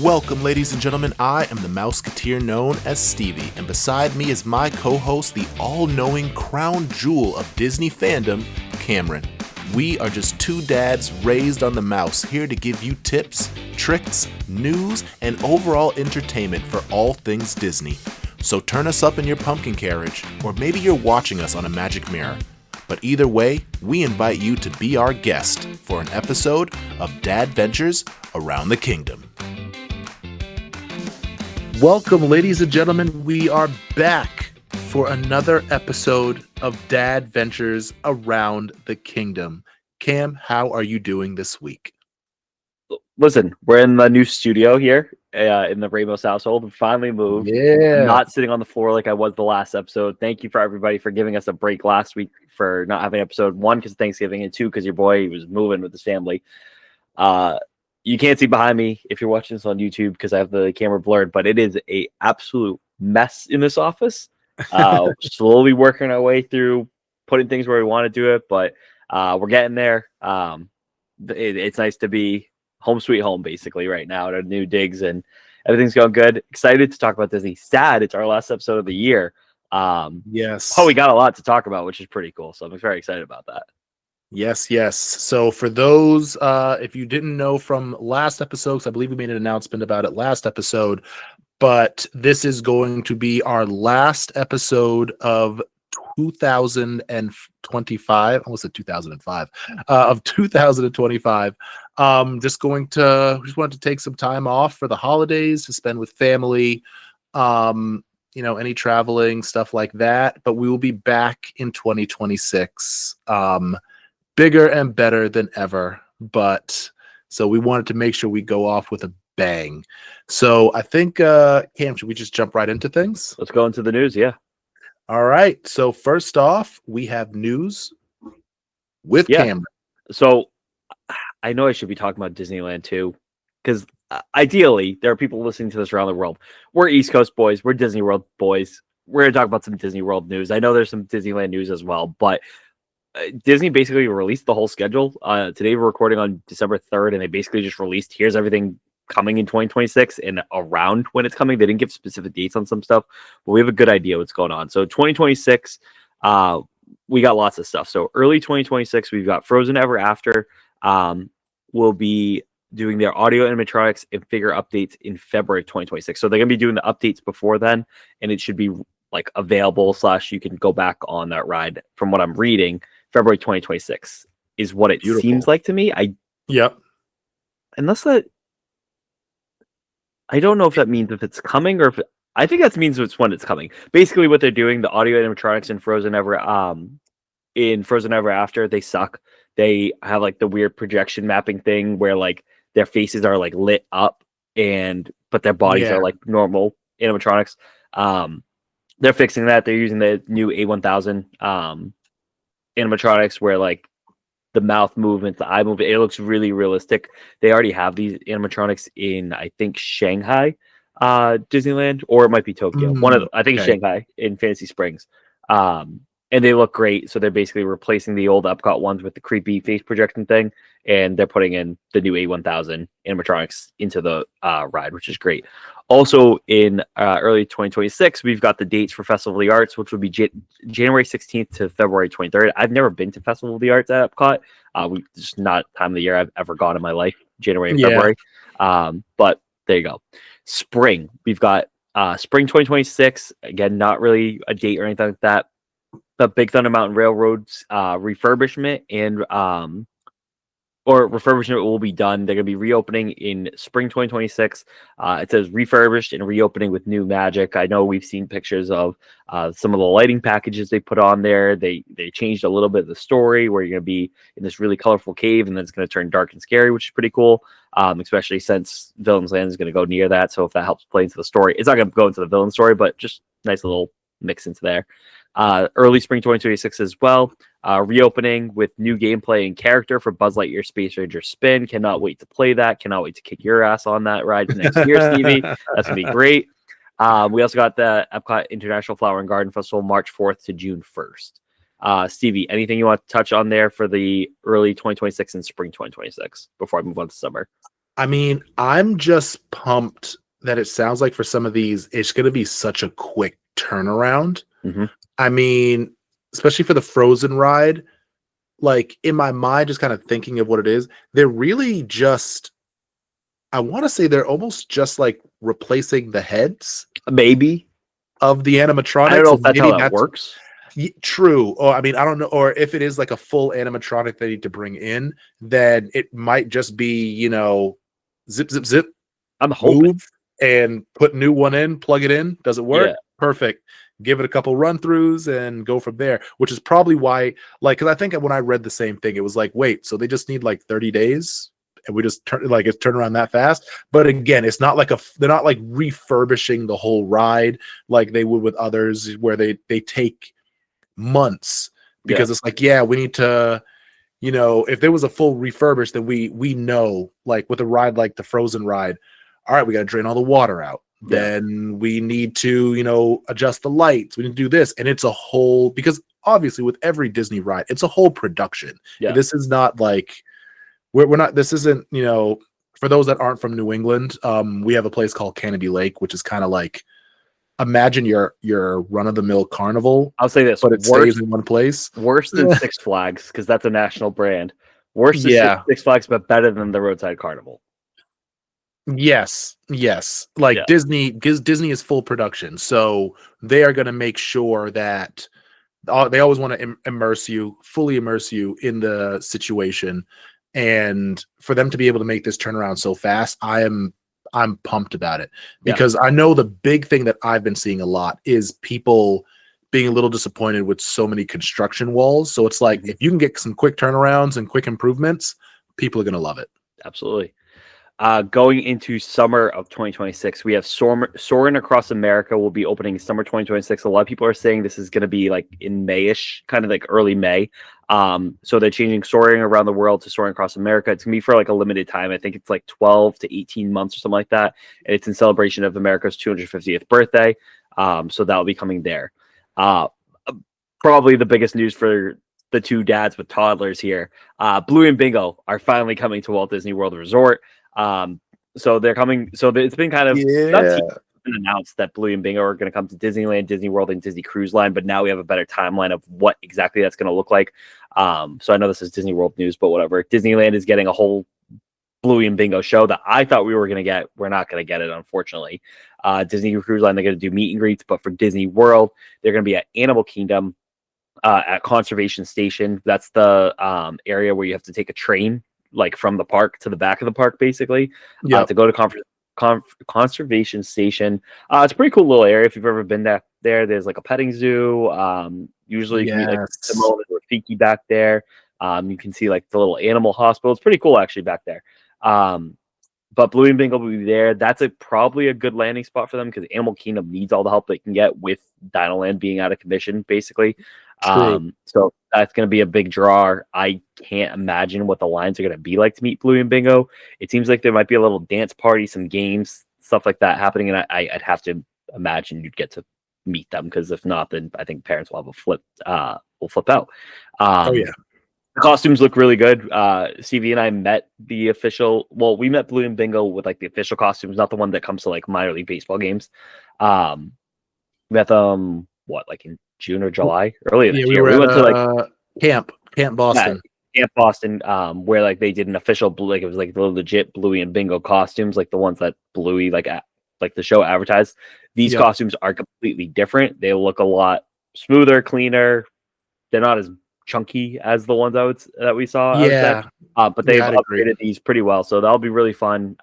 Welcome, ladies and gentlemen. I am the Mouseketeer known as Stevie, and beside me is my co-host, the all-knowing crown jewel of Disney fandom, Cameron. We are just two dads raised on the mouse, here to give you tips, tricks, news, and overall entertainment for all things Disney. So turn us up in your pumpkin carriage, or maybe you're watching us on a magic mirror. But either way, we invite you to be our guest for an episode of Dadventures Around the Kingdom. Welcome, ladies and gentlemen. We are back for another episode of Dadventures Around the Kingdom. Cam, how are you doing this week? Listen, we're in the new studio here in the Ramos household. We finally moved. Yeah. I'm not sitting on the floor like I was the last episode. Thank you for everybody for giving us a break last week for not having episode 1 because Thanksgiving, and 2 because your boy was moving with his family. You can't see behind me if you're watching this on YouTube because I have the camera blurred, but it is a absolute mess in this office. Slowly working our way through putting things where we want to do it, but we're getting there. It's nice to be home sweet home basically right now at our new digs, and everything's going good. Excited to talk about Disney. Sad it's our last episode of the year. Yes. Oh, we got a lot to talk about, which is pretty cool. So I'm very excited about that. Yes. So for those, if you didn't know from last episode, 'cause I believe we made an announcement about it last episode, but this is going to be our last episode of 2025. I almost said 2005. Of 2025. Just wanted to take some time off for the holidays to spend with family. Any traveling, stuff like that. But we will be back in 2026. Bigger and better than ever. But so we wanted to make sure we go off with a bang. So I think, Cam, should we just jump right into things? Let's go into the news. Yeah. All right. So first off, we have news with Cameron. So I know I should be talking about Disneyland too, because ideally there are people listening to this around the world. We're East Coast boys. We're Disney World boys. We're going to talk about some Disney World news. I know there's some Disneyland news as well, but Disney basically released the whole schedule. Today we're recording on December 3rd, and they basically just released, here's everything coming in 2026 and around when it's coming. They didn't give specific dates on some stuff, but we have a good idea what's going on. So 2026, we got lots of stuff. So early 2026, we've got Frozen Ever After. Will be doing their audio animatronics and figure updates in February 2026. So they're going to be doing the updates before then, and it should be like available / you can go back on that ride. From what I'm reading, February 2026 is what it seems like to me. Unless that, I don't know if that means if it's coming or if I think that means it's when it's coming. Basically, what they're doing, the audio animatronics in Frozen Ever After, they suck. They have like the weird projection mapping thing where like their faces are like lit up but their bodies are like normal animatronics. They're fixing that. They're using the new A1000 animatronics where like the mouth movement, the eye movement, it looks really realistic. They already have these animatronics in, I think, Shanghai, Disneyland, or it might be Tokyo. I think Shanghai in Fantasy Springs. And they look great. So they're basically replacing the old Epcot ones with the creepy face projection thing, and they're putting in the new A1000 animatronics into the ride, which is great. Also in early 2026, we've got the dates for Festival of the Arts, which will be January 16th to February 23rd. I've never been to Festival of the Arts at Epcot. Just not time of the year I've ever gone in my life, January and February. But there you go. Spring, we've got spring 2026. Again, not really a date or anything like that. The Big Thunder Mountain Railroad's refurbishment will be done. They're going to be reopening in spring 2026. It says refurbished and reopening with new magic. I know we've seen pictures of some of the lighting packages they put on there. They changed a little bit of the story where you're going to be in this really colorful cave, and then it's going to turn dark and scary, which is pretty cool, especially since Villain's Land is going to go near that. So if that helps play into the story, it's not going to go into the villain story, but just nice little mix into there. Early spring 2026 as well. Reopening with new gameplay and character for Buzz Lightyear Space Ranger Spin. Cannot wait to play that. Cannot wait to kick your ass on that ride next year, Stevie. That's going to be great. We also got the Epcot International Flower and Garden Festival March 4th to June 1st. Stevie, anything you want to touch on there for the early 2026 and spring 2026 before I move on to summer? I mean, I'm just pumped that it sounds like for some of these, it's going to be such a quick turnaround. Mm-hmm. I mean, especially for the Frozen ride, like in my mind, just kind of thinking of what it is, they're really just, I want to say they're almost just like replacing the heads Maybe. of the I don't animatronics. know if And that's maybe how that that's works. true. Or I mean, I don't know. Or if it is like a full animatronic they need to bring in, then it might just be, zip, zip, zip, I'm hoping. move and put new one in, plug it in. Does it work? Yeah. Perfect. Give it a couple run throughs and go from there, which is probably why, like, because I think when I read the same thing, it was like, wait, so they just need like 30 days and we just turn around that fast. But again, it's not like they're not like refurbishing the whole ride like they would with others where they take months Yeah. because it's like, yeah, we need to, if there was a full refurbish, then we know, like with a ride like the Frozen ride, all right, we got to drain all the water out. Yeah. Then we need to, adjust the lights. We need to do this. And it's a whole, because obviously with every Disney ride, it's a whole production. Yeah. This is not like, we're not, this isn't, for those that aren't from New England, we have a place called Canopy Lake, which is kind of like, imagine your run-of-the-mill carnival, I'll say this: but it stays in one place. worse than Six Flags, because that's a national brand. Worse than Yeah. Six Flags, but better than the Roadside Carnival. Yes. Like Yeah. Disney is full production, so they are going to make sure that they always want to fully immerse you in the situation, and for them to be able to make this turnaround so fast, I'm pumped about it because I know the big thing that I've been seeing a lot is people being a little disappointed with so many construction walls. So it's like, if you can get some quick turnarounds and quick improvements, people are going to love it. Absolutely. Going into summer of 2026, we have Soarin' Across America will be opening summer 2026. A lot of people are saying this is going to be like in Mayish, kind of like early May. So they're changing Soaring Around the World to Soaring Across America. It's going to be for like a limited time. I think it's like 12 to 18 months or something like that. And it's in celebration of America's 250th birthday. So that'll be coming there. Probably the biggest news for the two dads with toddlers here. Bluey and Bingo are finally coming to Walt Disney World Resort. So they're coming. So it's been kind of been announced that Bluey and Bingo are going to come to Disneyland, Disney World, and Disney Cruise Line. But now we have a better timeline of what exactly that's going to look like. So I know this is Disney World news, but whatever. Disneyland is getting a whole Bluey and Bingo show that I thought we were going to get. We're not going to get it, unfortunately. Disney Cruise Line, they're going to do meet and greets, but for Disney World, they're going to be at Animal Kingdom. At Conservation Station. That's the area where you have to take a train, like from the park to the back of the park, basically, to go to Conservation Station. It's a pretty cool little area if you've ever been there. There's like a petting zoo. Usually you can be like Simone or Rafiki back there. You can see like the little animal hospital. It's pretty cool actually back there. But Bluey and Bingo will be there. That's probably a good landing spot for them because Animal Kingdom needs all the help they can get with Dinoland being out of commission, basically. So that's going to be a big draw. I can't imagine what the lines are going to be like to meet Bluey and Bingo. It seems like there might be a little dance party, some games, stuff like that happening, and I'd have to imagine you'd get to meet them because if not, then I think parents will have will flip out. The costumes look really good. CV and I met we met Blue and Bingo with like the official costumes, not the one that comes to like minor league baseball games. Met them like in June or July earlier this year. We went to like Camp Boston. Yeah, Camp Boston, where like they did an official it was like the legit Bluey and Bingo costumes, like the ones that Bluey like the show advertised. These costumes are completely different. They look a lot smoother, cleaner. They're not as chunky as the ones that we saw. But they've upgraded these pretty well, so that'll be really fun.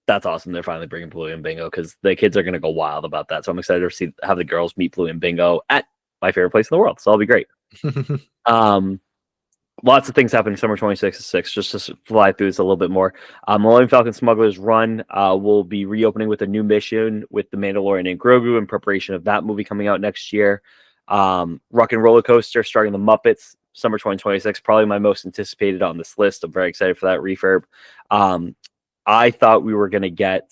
That's awesome. They're finally bringing Bluey and Bingo because the kids are going to go wild about that. So I'm excited to have the girls meet Bluey and Bingo at my favorite place in the world. So that'll be great. Lots of things happening summer 2026. Just to fly through this a little bit more. Millennium Falcon Smuggler's Run will be reopening with a new mission with the Mandalorian and Grogu in preparation of that movie coming out next year. Rock and Roller Coaster starting the Muppets summer 2026, probably my most anticipated on this list. I'm very excited for that refurb. I thought we were going to get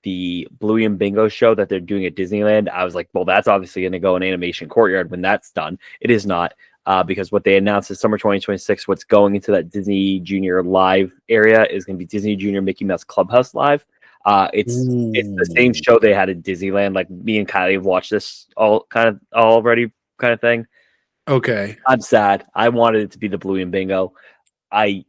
the Bluey and Bingo show that they're doing at Disneyland. I was like, well, that's obviously going to go in Animation Courtyard when that's done. It is not. because what they announced is summer 2026. What's going into that Disney Junior Live area is going to be Disney Junior Mickey Mouse Clubhouse Live. It's the same show they had at Disneyland. Like me and Kylie have watched this already kind of thing. Okay. I'm sad. I wanted it to be the Bluey and Bingo. I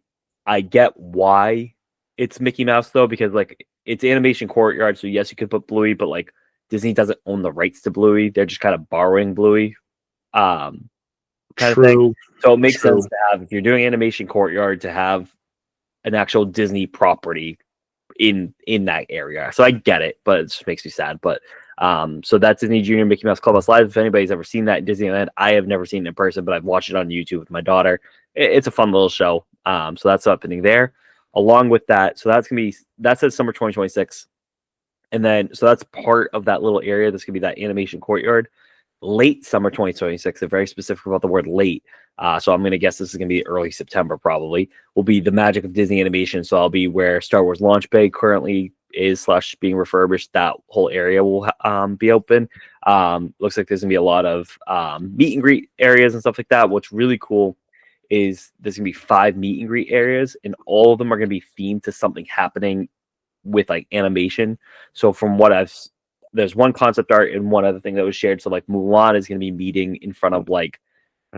get why it's Mickey Mouse though, because like it's Animation Courtyard, so yes, you could put Bluey, but like Disney doesn't own the rights to Bluey. They're just kind of borrowing Bluey. Kind of thing. So it makes sense to have, if you're doing Animation Courtyard, to have an actual Disney property in that area. So I get it, but it just makes me sad. But so that's Disney Junior Mickey Mouse Clubhouse Live. If anybody's ever seen that in Disneyland, I have never seen it in person, but I've watched it on YouTube with my daughter. It's a fun little show. So that's happening there. Along with that, so that says summer 2026. And then so that's part of that little area that's gonna be that Animation Courtyard. Late summer 2026. They're very specific about the word late. So I'm going to guess this is going to be early September probably, will be the Magic of Disney Animation. So I'll be where Star Wars Launch Bay currently is / being refurbished. That whole area will be open. Looks like there's going to be a lot of meet and greet areas and stuff like that. What's really cool is there's going to be 5 meet and greet areas, and all of them are going to be themed to something happening with like animation. So from what there's one concept art and one other thing that was shared. So like Mulan is going to be meeting in front of like,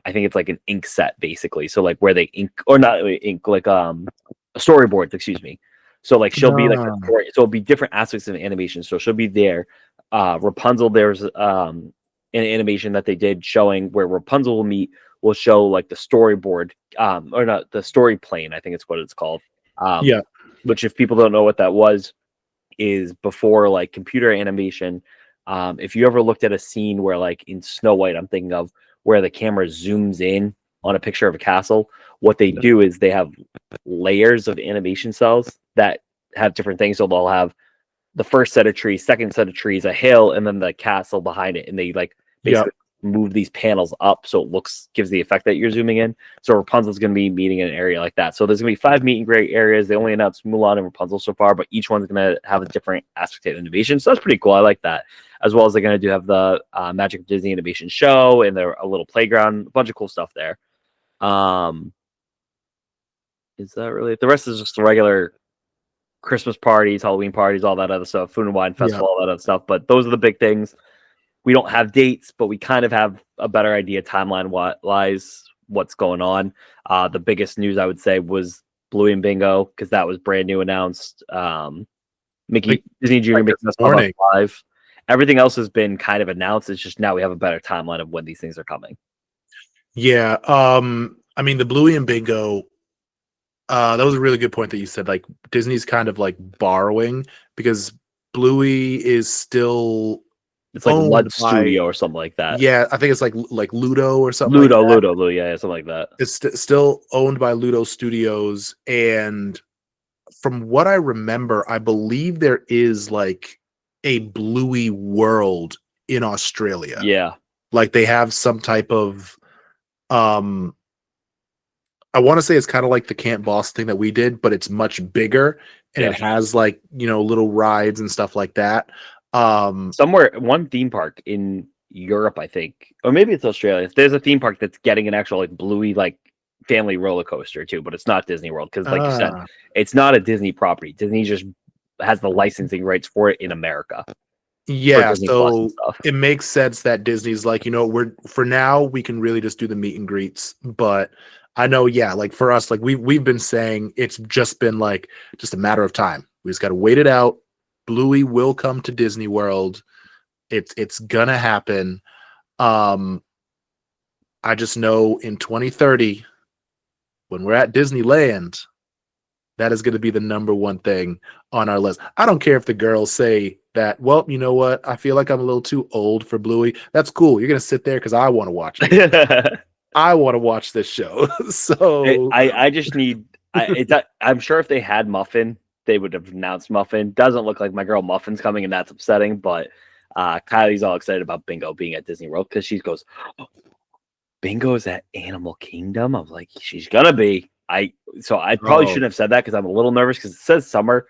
I think it's like an ink set basically. So like where they ink, or not ink, like storyboards, excuse me. So like she'll be like a story. So it'll be different aspects of animation. So she'll be there. Rapunzel, there's an animation that they did showing where Rapunzel will show like the storyboard, or not the story plane, I think it's what it's called. Yeah. Which if people don't know what that was, is before like computer animation. If you ever looked at a scene where like in Snow White, I'm thinking of where the camera zooms in on a picture of a castle, what they do is they have layers of animation cells that have different things. So they'll have the first set of trees, second set of trees, a hill, and then the castle behind it. And they like basically move these panels up so it gives the effect that you're zooming in. So Rapunzel's going to be meeting in an area like that. So there's going to be 5 meet and greet areas. They only announced Mulan and Rapunzel so far, but each one's going to have a different aspect of innovation. So that's pretty cool. I like that. As well as they're going to have the Magic of Disney Animation show, and they're a little playground, a bunch of cool stuff there. Is that really the rest is just the regular Christmas parties, Halloween parties, all that other stuff, Food and Wine Festival, all that other stuff. But those are the big things. We don't have dates, but we kind of have a better idea timeline-wise what's going on. The biggest news I would say was Bluey and Bingo, because that was brand new announced. Disney Junior Mickey Mouse Clubhouse Live. Everything else has been kind of announced. It's just now we have a better timeline of when these things are coming. Yeah. I mean, the Bluey and Bingo, that was a really good point that you said. Like Disney's kind of like borrowing, because Bluey is still, it's like Lud Studio or something like that. Yeah, I think it's like Ludo or something. Ludo, yeah, something like that. It's still owned by Ludo Studios, and from what I remember, I believe there is like a Bluey world in Australia. Yeah, like they have some type of I want to say it's kind of like the Camp Boss thing that we did, but it's much bigger, and it has like, you know, little rides and stuff like that. Somewhere, one theme park in Europe, I think, or maybe it's Australia. There's a theme park that's getting an actual like Bluey like family roller coaster too, but it's not Disney World, because like you said, it's not a Disney property. Disney just has the licensing rights for it in America. Yeah, so it makes sense that Disney's like, you know, for now we can really just do the meet and greets. But I know, yeah, like for us, like we've been saying, it's just been like just a matter of time. We just got to wait it out. Bluey will come to Disney World. It's gonna happen. I just know in 2030, when we're at Disneyland, that is going to be the #1 thing on our list. I don't care if the girls say that, well, you know what? I feel like I'm a little too old for Bluey. That's cool. You're going to sit there because I want to watch it. I want to watch this show. So I just need, I'm sure if they had Muffin, they would have announced Muffin. Doesn't look like my girl Muffin's coming, and that's upsetting. But Kylie's all excited about Bingo being at Disney World, because she goes, oh, Bingo's at Animal Kingdom. I was like, she's going to be. I probably shouldn't have said that, because I'm a little nervous, because it says summer.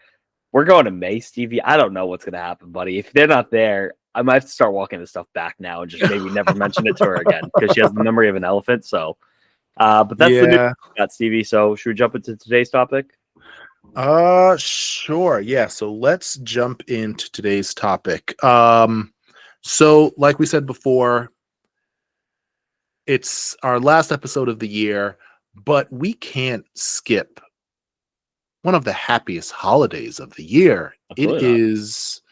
We're going to May, Stevie. I don't know what's going to happen, buddy. If they're not there, I might have to start walking this stuff back now and just maybe never mention it to her again because she has the memory of an elephant. So, but that's the news we got, Stevie. So, should we jump into today's topic? Sure. Yeah. So let's jump into today's topic. So like we said before, it's our last episode of the year, but we can't skip one of the happiest holidays of the year. Absolutely It not. is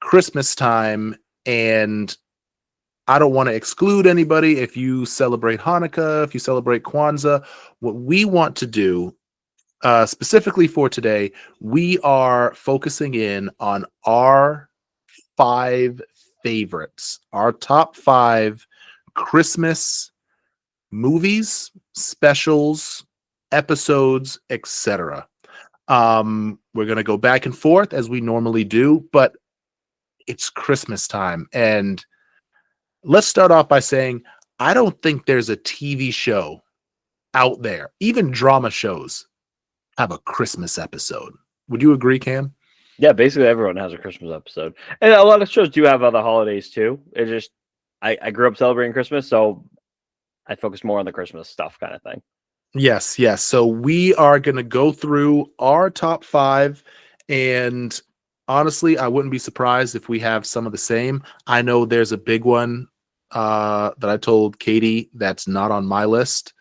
Christmas time, and I don't want to exclude anybody if you celebrate Hanukkah, if you celebrate Kwanzaa. What we want to do, specifically for today, we are focusing in on our 5 favorites, our top 5 Christmas movies, specials, episodes, etc. We're going to go back and forth as we normally do, but it's Christmas time. And let's start off by saying, I don't think there's a TV show out there, even drama shows, have a Christmas episode. Would you agree, Cam? Yeah, basically everyone has a Christmas episode, and a lot of shows do have other holidays too. It just I grew up celebrating Christmas, so I focus more on the Christmas stuff, kind of thing. Yes, yes. So we are going to go through our top 5, and honestly, I wouldn't be surprised if we have some of the same. I know there's a big one that I told Katie that's not on my list,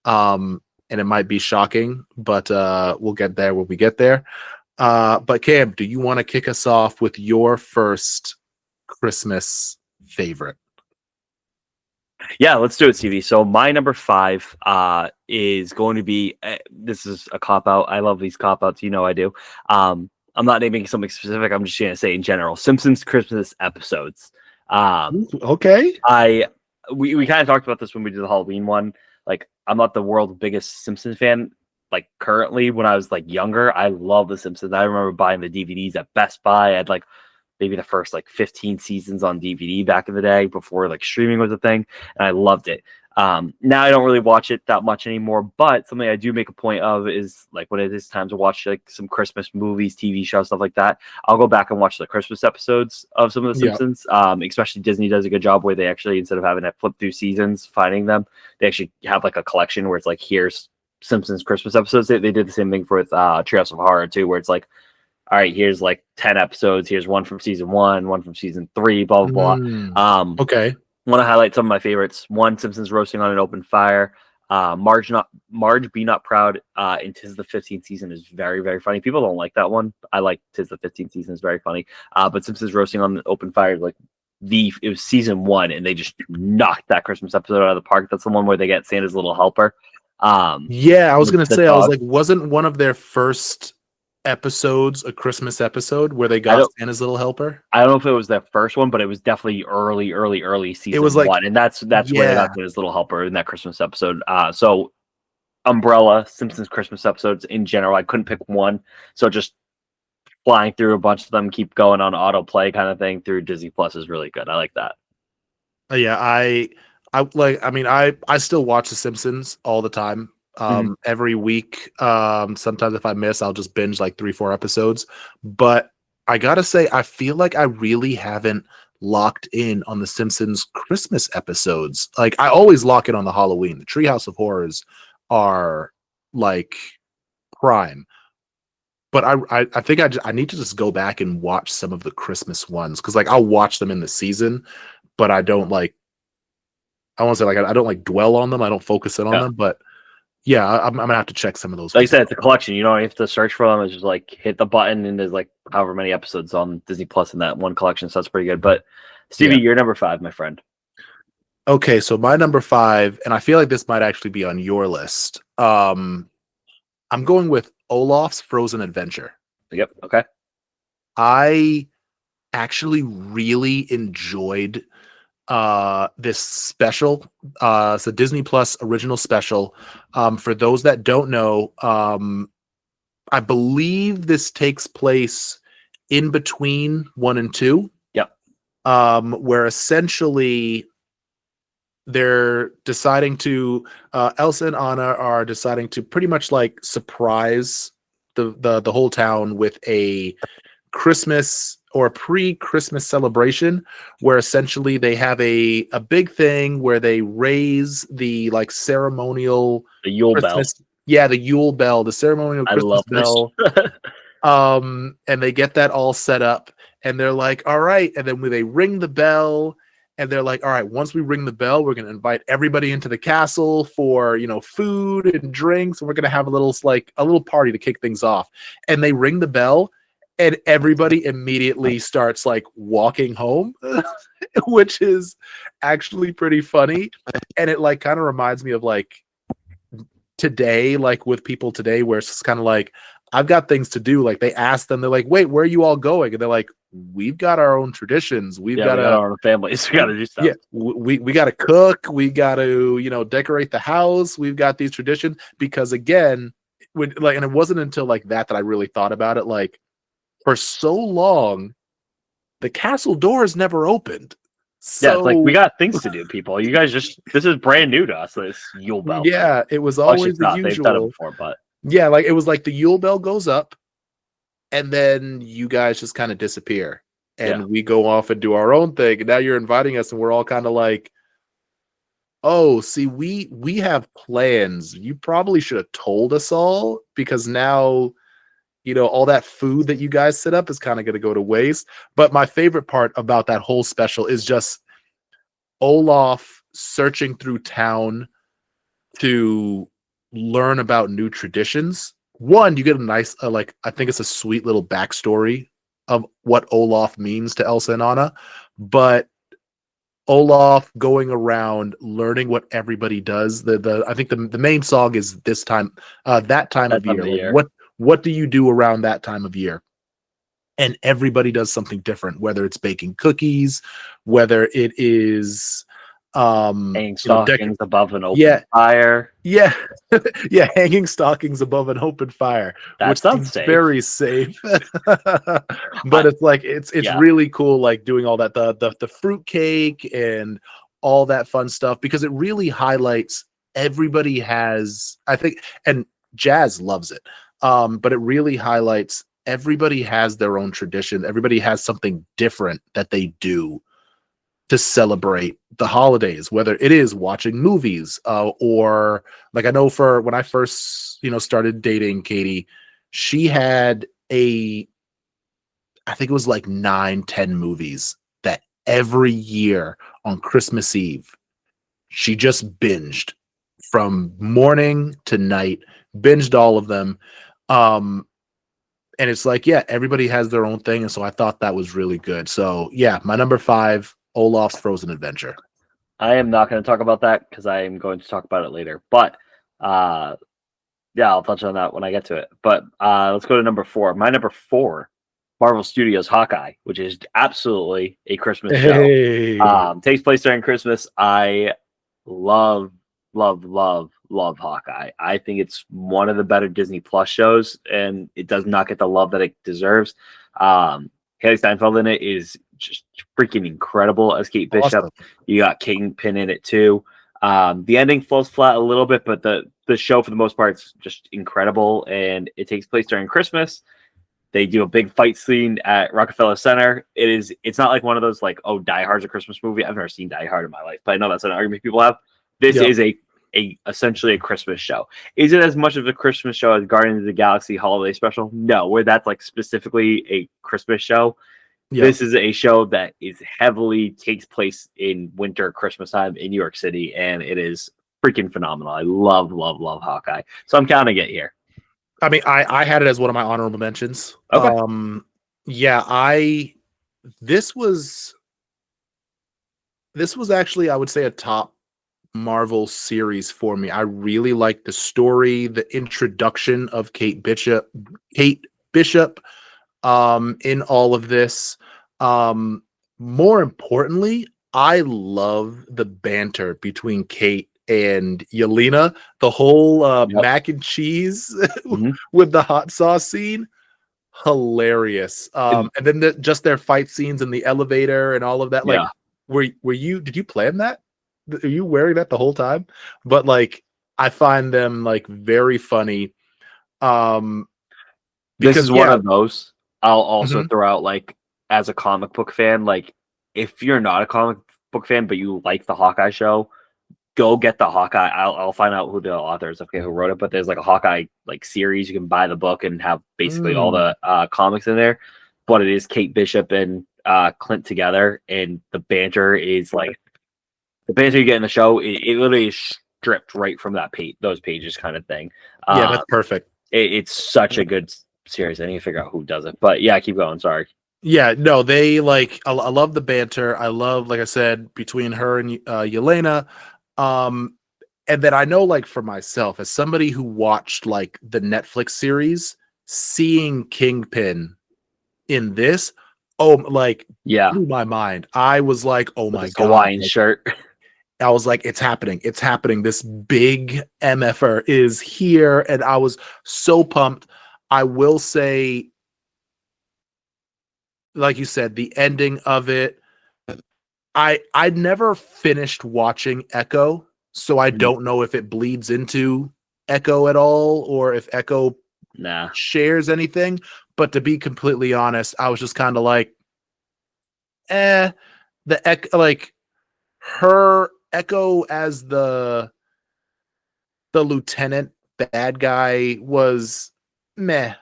and it might be shocking, but we'll get there when we get there. But Cam, do you want to kick us off with your first Christmas favorite? Yeah, let's do it, Stevie. So my number 5 is going to be this is a cop out. I love these cop outs. You know I do. I'm not naming something specific. I'm just going to say in general, Simpsons Christmas episodes. Okay. We kind of talked about this when we did the Halloween one. Like, I'm not the world's biggest Simpsons fan. Like, currently, when I was like younger, I love the Simpsons. I remember buying the DVDs at Best Buy. I had like maybe the first like 15 seasons on DVD back in the day before like streaming was a thing, and I loved it. Now I don't really watch it that much anymore, but something I do make a point of is like when it is time to watch like some Christmas movies, TV shows, stuff like that, I'll go back and watch the Christmas episodes of some of the Simpsons. Especially Disney does a good job where they actually, instead of having to flip through seasons, finding them, they actually have like a collection where it's like, here's Simpsons Christmas episodes. They did the same thing for with Treehouse of Horror too, where it's like, all right, here's like 10 episodes. Here's one from season 1, one from season 3, blah, blah, blah. Okay. Want to highlight some of my favorites. One, Simpsons Roasting on an Open Fire. Marge Be Not Proud in 'Tis the 15th Season is very, very funny. People don't like that one. I like 'Tis the 15th Season is very funny. But Simpsons Roasting on an Open Fire is like it was season 1, and they just knocked that Christmas episode out of the park. That's the one where they get Santa's little helper. Yeah, I was going to say, dog. I was like, wasn't one of their first episodes a Christmas episode where they got Santa's little helper? I don't know if it was their first one, but it was definitely early season. It was like 1, and that's where they got his little helper in that Christmas episode. So Umbrella, Simpsons Christmas episodes in general, I couldn't pick one, so just flying through a bunch of them, keep going on autoplay kind of thing through Disney Plus is really good. I like that. Yeah, I still watch The Simpsons all the time. Every week. Sometimes if I miss, I'll just binge like 3-4 episodes. But I gotta say, I feel like I really haven't locked in on the Simpsons Christmas episodes. Like, I always lock in on the Halloween. The Treehouse of Horrors are like prime. But I think I need to just go back and watch some of the Christmas ones, because like I'll watch them in the season, but I don't like. I want to say like I don't like dwell on them. I don't focus in on them, but. Yeah, I'm gonna have to check some of those. Like I said, it's a collection. You don't have to search for them. It's just like hit the button, and there's like however many episodes on Disney Plus in that one collection. So that's pretty good. But Stevie, you're number 5, my friend. Okay, so my number 5, and I feel like this might actually be on your list. I'm going with Olaf's Frozen Adventure. Yep. Okay. I actually really enjoyed this special. It's a Disney Plus original special. For those that don't know, I believe this takes place in between 1 and 2. Yep. Where essentially they're deciding to Elsa and Anna are deciding to pretty much like surprise the whole town with a Christmas or a pre-Christmas celebration where essentially they have a big thing where they raise the like ceremonial The Yule bell. Christmas, yeah, the Yule bell, the ceremonial I Christmas love this. bell. And they get that all set up, and they're like, all right, and then when they ring the bell, and they're like, all right, once we ring the bell, we're going to invite everybody into the castle for, you know, food and drinks, and we're going to have a little party to kick things off. And they ring the bell, and everybody immediately starts like walking home, which is actually pretty funny. And it like kind of reminds me of like today, like with people today, where it's kind of like, I've got things to do. Like they ask them, they're like, wait, where are you all going? And they're like, we've got our own traditions. We've Yeah, got we got our own families. We got to do stuff. yeah, we got to cook. We got to, you know, decorate the house. We've got these traditions because again, when like, and it wasn't until like that I really thought about it. Like for so long, the castle doors never opened. Yeah, it's like we So got things to do, people. You guys this is brand new to us. This Yule bell. yeah, it was Well, actually, always it's the not. They've done it usual. before, but Yeah, like it was like the Yule bell goes up, and then you guys just kind of disappear, and we go off and do our own thing. And now you're inviting us, and we're all kind of like, oh, see, we have plans. You probably should have told us all because now, you know, all that food that you guys set up is kind of going to go to waste. But my favorite part about that whole special is just Olaf searching through town to learn about new traditions. One, you get a nice, like, I think it's a sweet little backstory of what Olaf means to Elsa and Anna, but Olaf going around learning what everybody does. I think the main song is this time, that time of year. Like, what do you do around that time of year? And everybody does something different, whether it's baking cookies, whether it is hanging stockings above an open yeah, fire. yeah, yeah, hanging stockings above an open fire, That sounds safe. Very safe. But it's like it's really cool, like doing all that the fruit cake and all that fun stuff because it really highlights everybody has, I think, and Jazz loves it. But it really highlights everybody has their own tradition. Everybody has something different that they do to celebrate the holidays, whether it is watching movies or like I know for when I first, you know, started dating Katie, she had I think it was like 9-10 movies that every year on Christmas Eve, she just binged from morning to night, binged all of them. And it's like, yeah, everybody has their own thing. And so I thought that was really good. So yeah, my number 5, Olaf's Frozen Adventure. I am not going to talk about that because I am going to talk about it later. But yeah, I'll touch on that when I get to it. But let's go to number 4. My number 4, Marvel Studios Hawkeye, which is absolutely a Christmas show. Takes place during Christmas. I love Hawkeye. I think it's one of the better Disney Plus shows, and it does not get the love that it deserves. Haley Steinfeld in it is just freaking incredible as Kate Bishop. Awesome. You got Kingpin in it too. The ending falls flat a little bit, but the show for the most part is just incredible, and it takes place during Christmas. They do a big fight scene at Rockefeller Center. It's not like one of those like, oh, Die Hard's a Christmas movie. I've never seen Die Hard in my life, but I know that's an argument people have. This is essentially a Christmas show. Is it as much of a Christmas show as Guardians of the Galaxy Holiday Special? No, where that's like specifically a Christmas show. Yep. This is a show that is heavily takes place in winter, Christmas time in New York City, and it is freaking phenomenal. I love Hawkeye. So I'm counting it here. I mean, I had it as one of my honorable mentions. Okay. Yeah, this was actually, I would say, a top Marvel series for me. I really liked the story, the introduction of Kate Bishop in all of this. More importantly, I love the banter between Kate and Yelena, the whole mac and cheese with the hot sauce scene. Hilarious. And then just their fight scenes in the elevator and all of that. Like, did you plan that? Are you wearing that the whole time? But like, I find them like very funny. This is one of those. I'll also throw out, like, as a comic book fan, like if you're not a comic book fan but you like the Hawkeye show, go get the Hawkeye. I'll find out who the author is, okay, who wrote it. But there's like a Hawkeye like series. You can buy the book and have basically all the comics in there. But it is Kate Bishop and Clint together, and the banter is like the banter you get in the show. It literally is stripped right from that those pages, kind of thing. Yeah, that's perfect. It's such a good series. I need to figure out who does it, but yeah, keep going. Sorry. Yeah, no, they like. I love the banter. I love, like I said, between her and Yelena. And then I know, like, for myself, as somebody who watched like the Netflix series, seeing Kingpin in this, blew my mind. I was like, oh my god, Hawaiian shirt. I was like, it's happening. It's happening. This big MFR is here. And I was so pumped. I will say, like you said, the ending of it, I never finished watching Echo, so I don't know if it bleeds into Echo at all or if Echo shares anything. But to be completely honest, I was just kind of like, the Echo, like her Echo as the lieutenant bad guy was meh.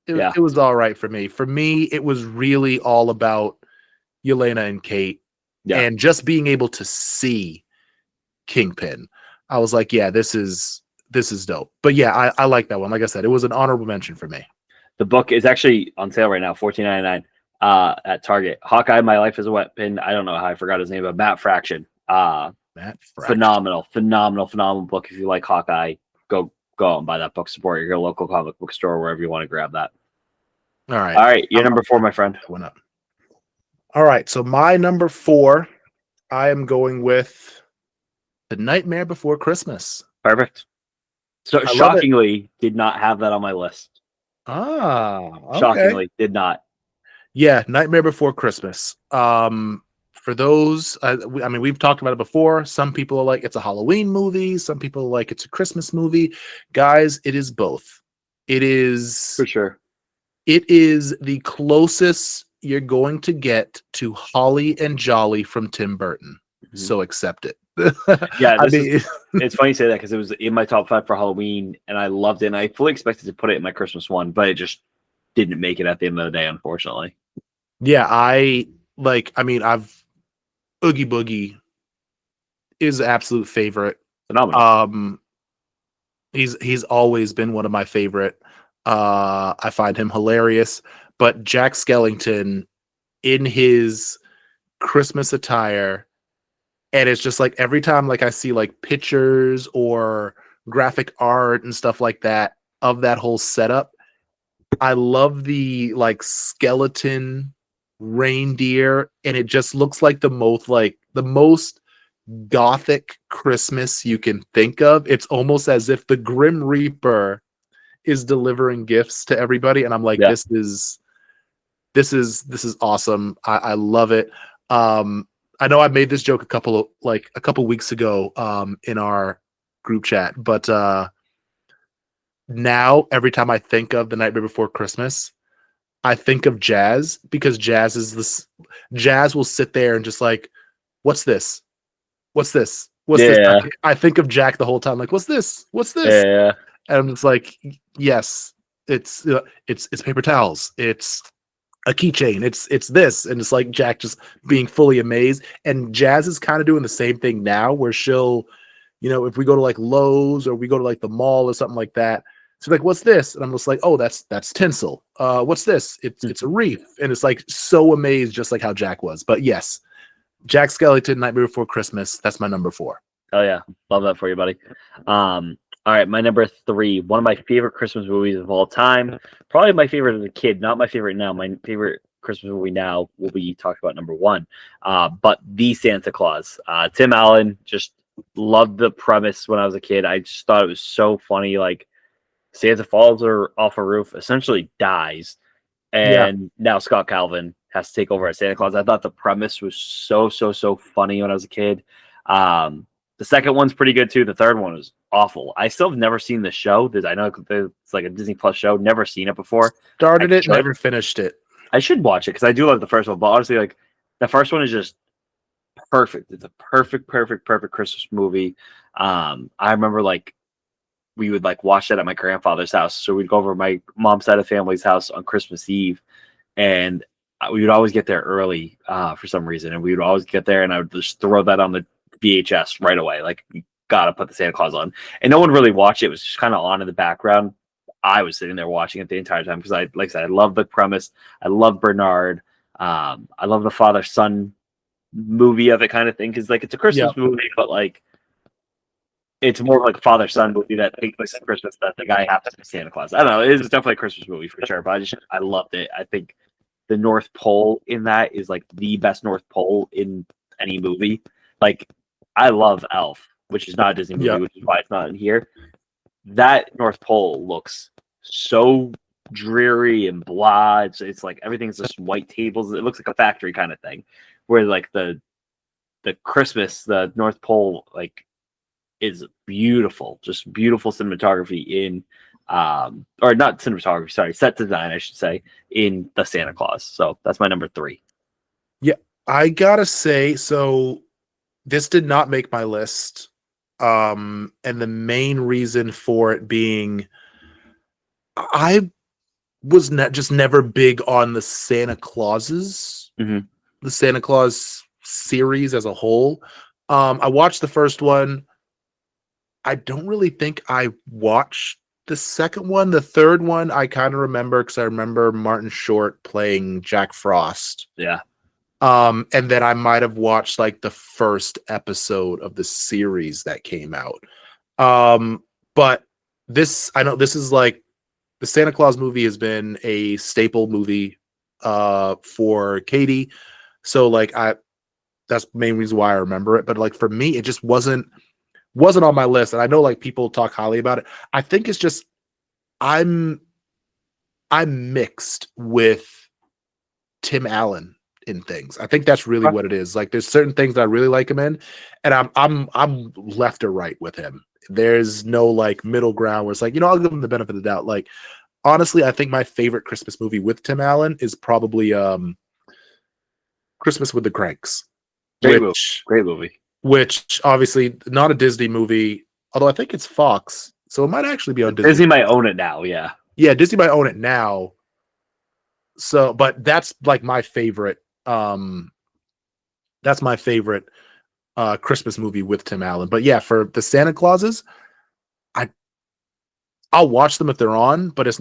It was all right for me. For me, it was really all about Yelena and Kate and just being able to see Kingpin. I was like, yeah, this is dope. But yeah, I like that one. Like I said, it was an honorable mention for me. The book is actually on sale right now, $14.99 at Target. Hawkeye, My Life as a Weapon. I don't know how I forgot his name, but Matt Fraction. Phenomenal book. If you like Hawkeye, go out and buy that book. Support your local comic book store, wherever you want to grab that. All right. You're number 4, my friend. Went up. All right. So my number 4, I am going with The Nightmare Before Christmas. Perfect. So shockingly, did not have that on my list. Okay. Shockingly, did not. Yeah, Nightmare Before Christmas. For those, I mean, we've talked about it before. Some people are like, it's a Halloween movie. Some people are like, it's a Christmas movie. Guys, it is both. It is for sure. It is the closest you're going to get to Holly and Jolly from Tim Burton. Mm-hmm. So accept it. Yeah, it's funny you say that because it was in my top 5 for Halloween, and I loved it. And I fully expected to put it in my Christmas one, but it just didn't make it at the end of the day, unfortunately. Yeah, I've Oogie Boogie is an absolute favorite. Phenomenal. He's always been one of my favorite. I find him hilarious. But Jack Skellington in his Christmas attire, and it's just like every time like I see like pictures or graphic art and stuff like that of that whole setup, I love the like skeleton reindeer, and it just looks like the most gothic Christmas you can think of. It's almost as if the Grim Reaper is delivering gifts to everybody, and I'm like, this is awesome. I love it. I know I made this joke a couple weeks ago in our group chat, but now every time I think of The Nightmare Before Christmas, I think of Jazz, because Jazz will sit there and just like, what's this? What's this? What's this? I think of Jack the whole time, like, what's this? What's this? Yeah. And it's like, yes, it's paper towels. It's a keychain. It's this. And it's like Jack just being fully amazed. And Jazz is kind of doing the same thing now, where she'll, if we go to like Lowe's or we go to like the mall or something like that, she's like, what's this? And I'm just like, oh, that's tinsel. What's this? It's a wreath. And it's like so amazed, just like how Jack was. But yes, Jack Skellington, Nightmare Before Christmas. That's my number 4. Oh yeah, love that for you, buddy. All right, my number 3, one of my favorite Christmas movies of all time. Probably my favorite as a kid, not my favorite now. My favorite Christmas movie now will be talked about number 1. But The Santa Claus. Tim Allen, just loved the premise when I was a kid. I just thought it was so funny. Like, Santa falls off a roof, essentially dies, and now Scott Calvin has to take over as Santa Claus. I thought the premise was so funny when I was a kid. The second one's pretty good too. The third one was awful. I still have never seen the show. I know it's like a Disney Plus show. Never seen it before. Started it, never finished it. I should watch it because I do love the first one, but honestly, like the first one is just perfect. It's a perfect Christmas movie. I remember like we would like watch that at my grandfather's house. So we'd go over to my mom's side of the family's house on Christmas Eve, and we would always get there early for some reason, and we would always get there, and I would just throw that on the VHS right away. Like, you gotta put the Santa Claus on, and no one really watched it. It was just kind of on in the background. I was sitting there watching it the entire time because like I said, I love the premise. I love Bernard. I love the father son movie of it kind of thing because like it's a Christmas movie, but like it's more like a father son movie that takes place at Christmas that the guy happens to be Santa Claus. I don't know. It is definitely a Christmas movie for sure, but I loved it. I think the North Pole in that is like the best North Pole in any movie. Like I love Elf, which is not a Disney movie, which is why it's not in here. That North Pole looks so dreary and blah. It's like everything's just white tables. It looks like a factory kind of thing. Where like the Christmas, the North Pole, like is beautiful, just beautiful cinematography in or not cinematography, sorry, set design, I should say, in the Santa Claus. So that's my number 3. Yeah, I gotta say, so this did not make my list. And the main reason for it being I was just never big on the Santa Clauses, the Santa Claus series as a whole. I watched the first one. I don't really think I watched the second one. The third one, I kind of remember because I remember Martin Short playing Jack Frost. Yeah. And then I might have watched like the first episode of the series that came out. But this, I know this is like the Santa Claus movie has been a staple movie for Katie. So like that's the main reason why I remember it. But like for me, it just wasn't on my list. And I know like people talk highly about it. I think it's just I'm mixed with Tim Allen in things. I think that's really what it is. Like there's certain things that I really like him in, and I'm left or right with him. There's no like middle ground where it's like, I'll give him the benefit of the doubt. Like honestly, I think my favorite Christmas movie with Tim Allen is probably Christmas with the Cranks. Great movie. Which obviously not a Disney movie, although I think it's Fox, so it might actually be on Disney. Disney might own it now, yeah. Yeah, Disney might own it now. So, but that's like my favorite. That's my favorite Christmas movie with Tim Allen. But yeah, for the Santa Clauses, I'll watch them if they're on, but it's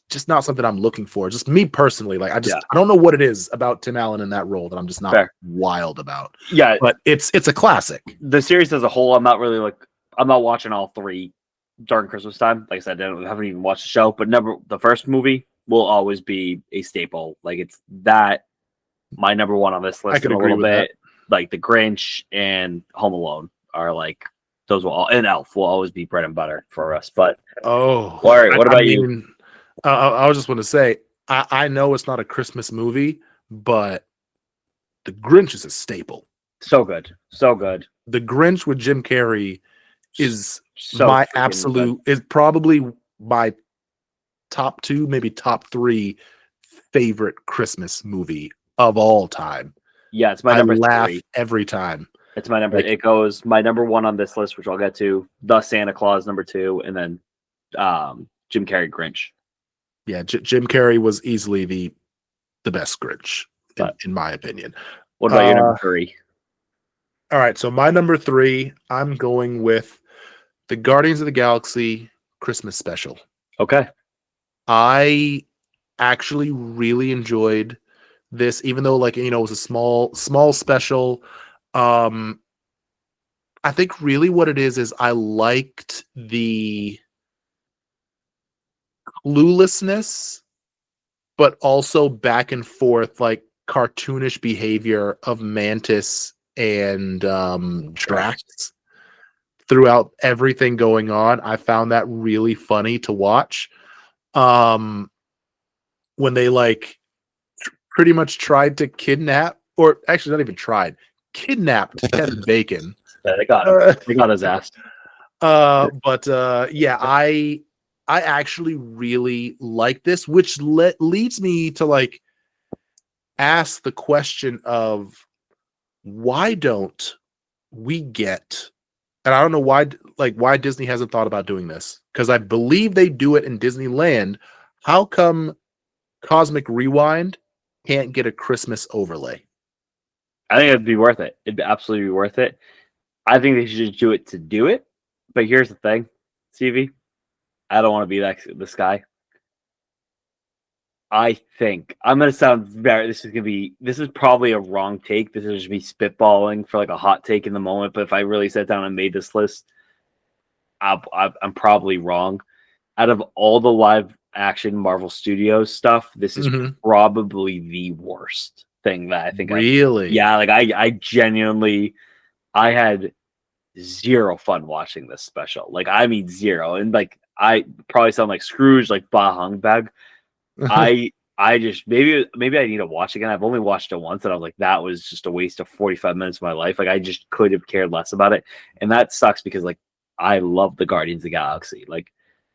just not something I'm looking for. Just me personally, like I don't know what it is about Tim Allen in that role that I'm just not wild about. Yeah, but it's a classic. The series as a whole, I'm not watching all 3 during Christmas time. Like I said, I haven't even watched the show, but the first movie will always be a staple. Like it's that my number 1 on this list. I can agree with that. Like The Grinch and Home Alone are like those will all, and Elf will always be bread and butter for us. But all right, what about you? I was just want to say I know it's not a Christmas movie, but The Grinch is a staple. So good. The Grinch with Jim Carrey is my absolute is probably my top 2, maybe top 3 favorite Christmas movie of all time. Yeah, it's my number 3. I laugh every time. It's my number. It goes my number 1 on this list, which I'll get to. The Santa Claus number 2, and then Jim Carrey Grinch. Yeah, Jim Carrey was easily the best Grinch in my opinion. What about your number 3? All right, so my number 3, I'm going with the Guardians of the Galaxy Christmas special. Okay. I actually really enjoyed this, even though like it was a small special. I think really what it is I liked the cluelessness, but also back and forth like cartoonish behavior of Mantis and Drax throughout everything going on. I found that really funny to watch. When they like pretty much tried to kidnap, or actually not even tried, kidnapped Kevin Bacon. Yeah, they got him. They got his ass. But yeah, I actually really like this, which leads me to like ask the question of why don't we get, and I don't know why Disney hasn't thought about doing this, because I believe they do it in Disneyland. How come Cosmic Rewind can't get a Christmas overlay? I think it'd be worth it. It'd absolutely be worth it. I think they should just do it to do it. But here's the thing, CV. I don't want to be this guy. I think I'm gonna sound this is probably a wrong take. This is just me spitballing for like a hot take in the moment. But if I really sat down and made this list, I'm probably wrong. Out of all the live action Marvel Studios stuff, this is probably the worst thing that I think. Really? I genuinely, I had zero fun watching this special. Like, I mean, zero. And like, I probably sound like Scrooge, like bah humbug. I just maybe I need to watch again. I've only watched it once, and I was like, that was just a waste of 45 minutes of my life. Like, I just could have cared less about it, and that sucks because like I love the Guardians of the Galaxy. Like,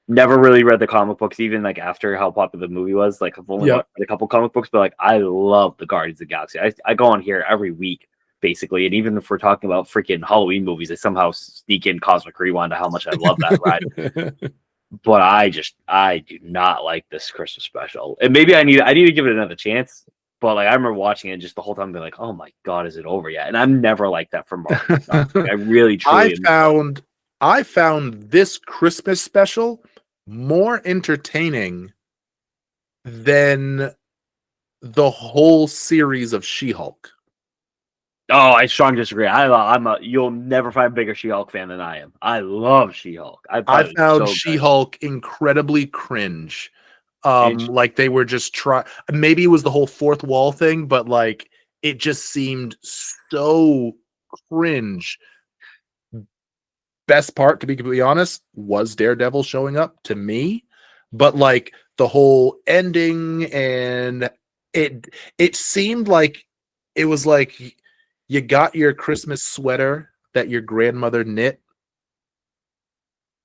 never really read the comic books, even like after how popular the movie was. Like, I've only read a couple comic books, but like I love the Guardians of the Galaxy. I go on here every week basically, and even if we're talking about freaking Halloween movies, I somehow sneak in Cosmic Rewind to how much I love that ride. But I do not like this Christmas special, and maybe I need to give it another chance. But like, I remember watching it just the whole time, being like, "Oh my god, is it over yet?" And I'm never like that from Marvel stuff. Like, I really, truly, I found this Christmas special more entertaining than the whole series of She-Hulk. Oh, I strongly disagree. You'll never find a bigger She-Hulk fan than I am. I love She-Hulk. I found She-Hulk incredibly cringe. Like they were just maybe it was the whole fourth wall thing, but like it just seemed so cringe. Best part, to be completely honest, was Daredevil showing up to me, but like the whole ending, and it seemed like it was like you got your Christmas sweater that your grandmother knit,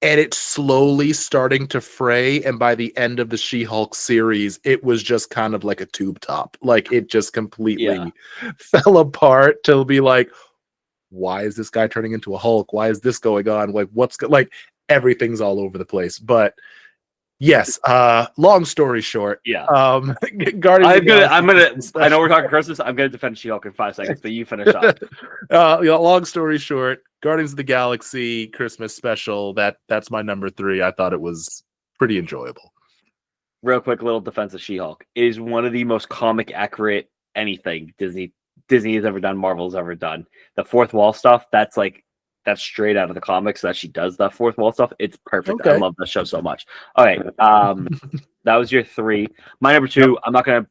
and it's slowly starting to fray, and by the end of the She-Hulk series, it was just kind of like a tube top. Like, it just completely fell apart to be like, why is this guy turning into a Hulk? Why is this going on? Like, like everything's all over the place. But yes, long story short, Guardians. I know we're talking Christmas. I'm gonna defend She-Hulk in 5 seconds, but you finish up. Long story short, Guardians of the Galaxy Christmas special. That's my number 3. I thought it was pretty enjoyable. Real quick, little defense of She-Hulk. It is one of the most comic accurate anything Disney has ever done, Marvel's ever done. The fourth wall stuff, that's straight out of the comics that she does that fourth wall stuff. It's perfect. Okay. I love that show so much. All right. That was your 3. My number 2, I'm not going to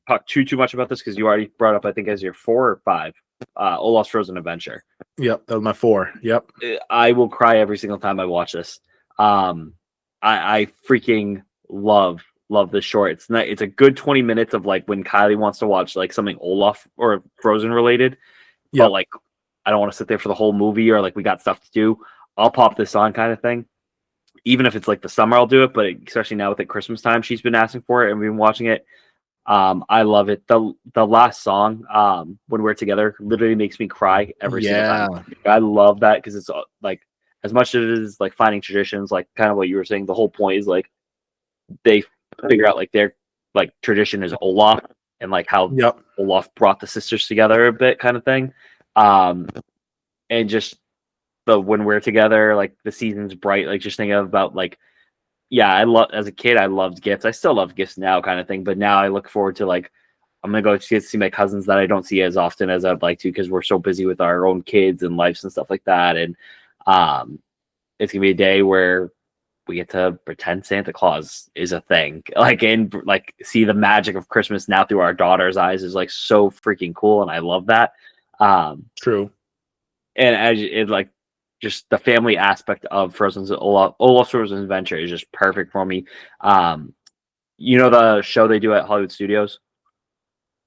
talk too much about this because you already brought up, I think, as your 4 or 5, Olaf's Frozen Adventure. Yep. That was my 4. Yep. I will cry every single time I watch this. I freaking love this short. It's a good 20 minutes of like when Kylie wants to watch like something Olaf or Frozen related. But like, I don't want to sit there for the whole movie, or like we got stuff to do. I'll pop this on kind of thing. Even if it's like the summer, I'll do it. But especially now with it Christmas time, she's been asking for it and we've been watching it. I love it. The last song, When We're Together, literally makes me cry every single time. I love that because it's like, as much as it is like finding traditions, like kind of what you were saying, the whole point is like they figure out like their like tradition is Olaf and like how Olaf brought the sisters together a bit kind of thing. And just the When We're Together, like the season's bright, like just thinking about like, as a kid, I loved gifts. I still love gifts now kind of thing. But now I look forward to like, I'm going to go get to see my cousins that I don't see as often as I'd like to, because we're so busy with our own kids and lives and stuff like that. And, it's going to be a day where we get to pretend Santa Claus is a thing, like, and like see the magic of Christmas now through our daughter's eyes is like so freaking cool. And I love that. True. And as it like just the family aspect of Olaf's Frozen Adventure is just perfect for me. You know, the show they do at Hollywood Studios,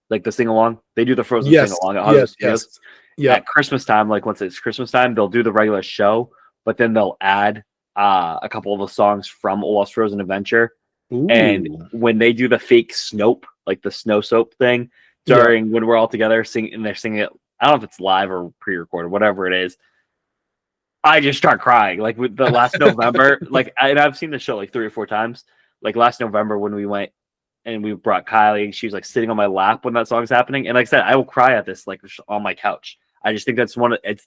like the sing along, they do the Frozen sing along at Hollywood Studios. Yeah. At Christmas time, like once it's Christmas time, they'll do the regular show, but then they'll add a couple of the songs from Olaf's Frozen Adventure. Ooh. And when they do the fake Snope, like the snow soap thing, during when we're all together singing, and they're singing it. I don't know if it's live or pre-recorded, whatever it is. I just start crying. Like with the last November, and I've seen the show like 3 or 4 times. Like last November when we went and we brought Kylie, she was like sitting on my lap when that song's happening. And like I said, I will cry at this like on my couch. I just think it's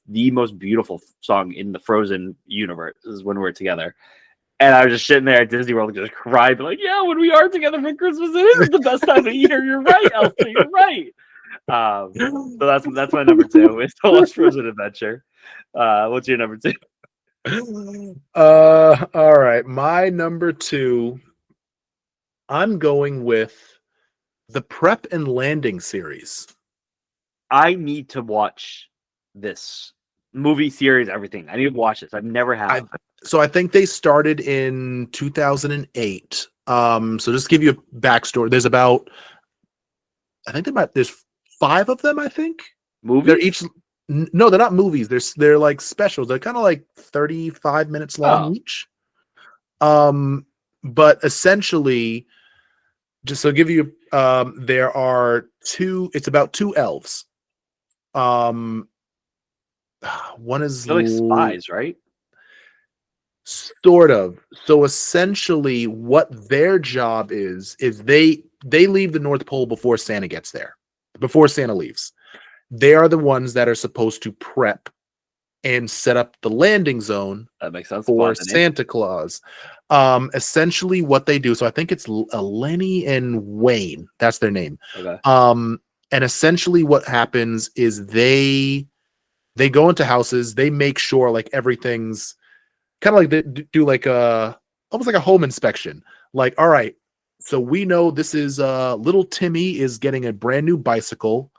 the most beautiful song in the Frozen universe is when we're together. And I was just sitting there at Disney World just crying, like, yeah, when we are together for Christmas, it is the best time of year. You're right, Elsa, you're right. So that's my number 2. It's the Lost Frozen Adventure. What's your number 2? All right. My number 2, I'm going with the Prep and Landing series. I need to watch this movie series, everything. I need to watch this. I've never had. So I think they started in 2008. So just to give you a backstory, there's there's 5 of them, I think. Movies? They're each no, they're not movies. They're like specials. They're kind of like 35 minutes long each. But essentially, just so give you there are 2, it's about 2 elves. One is they're like spies, right? Sort of. So essentially what their job is they leave the North Pole before Santa gets there. Before Santa leaves. They are the ones that are supposed to prep and set up the landing zone that makes sense for Santa Claus. Essentially what they do, so I think it's Lenny and Wayne. That's their name. Okay. And essentially what happens is they go into houses, they make sure like everything's kind of like they do like almost like a home inspection. Like, all right, so we know this is little Timmy is getting a brand new bicycle.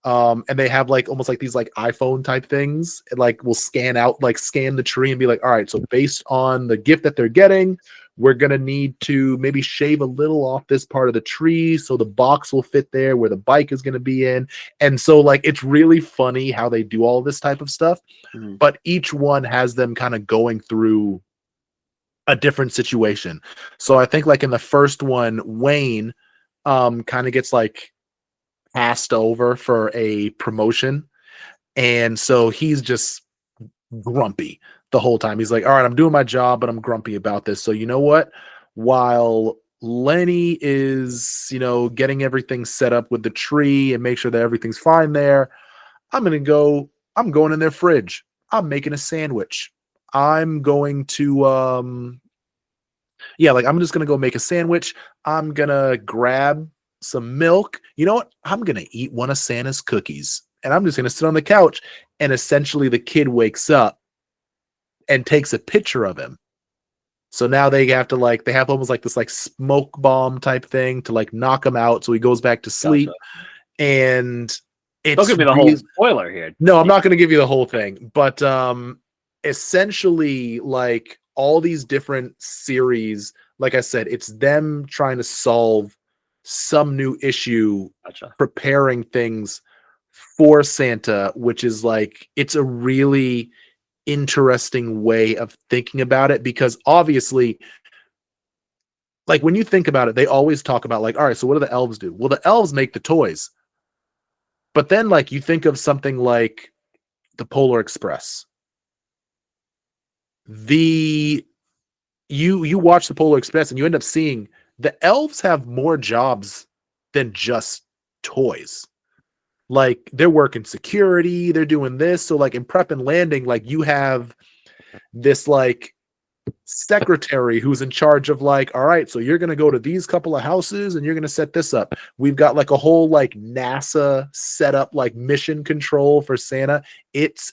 And they have like almost like these like iPhone type things. It like will scan the tree and be like, all right, so based on the gift that they're getting, we're gonna need to maybe shave a little off this part of the tree so the box will fit there where the bike is gonna be in. And so like it's really funny how they do all this type of stuff, but each one has them kind of going through a different situation. So I think like in the first one, Wayne kind of gets like passed over for a promotion, and so he's just grumpy the whole time. He's like, all right, I'm doing my job, but I'm grumpy about this. So you know what, while Lenny is getting everything set up with the tree and make sure that everything's fine there, I'm going in their fridge, I'm making a sandwich, I'm going to I'm just gonna go make a sandwich, I'm gonna grab some milk. You know what? I'm going to eat one of Santa's cookies and I'm just going to sit on the couch. And essentially the kid wakes up and takes a picture of him. So now they have almost like this like smoke bomb type thing to like knock him out. So he goes back to sleep. Gotcha. And don't give me the whole spoiler here. No, I'm not going to give you the whole thing, but essentially like all these different series, like I said, it's them trying to solve some new issue, gotcha, preparing things for Santa, which is like, it's a really interesting way of thinking about it, because obviously like when you think about it, they always talk about like, all right, so what do the elves do? Well, the elves make the toys, but then like you think of something like the Polar Express. You watch the Polar Express and you end up seeing the elves have more jobs than just toys. Like they're working security, they're doing this. So like in Prep and Landing, like you have this like secretary who's in charge of like, all right, so you're going to go to these couple of houses and you're going to set this up. We've got like a whole like NASA set up like mission control for Santa.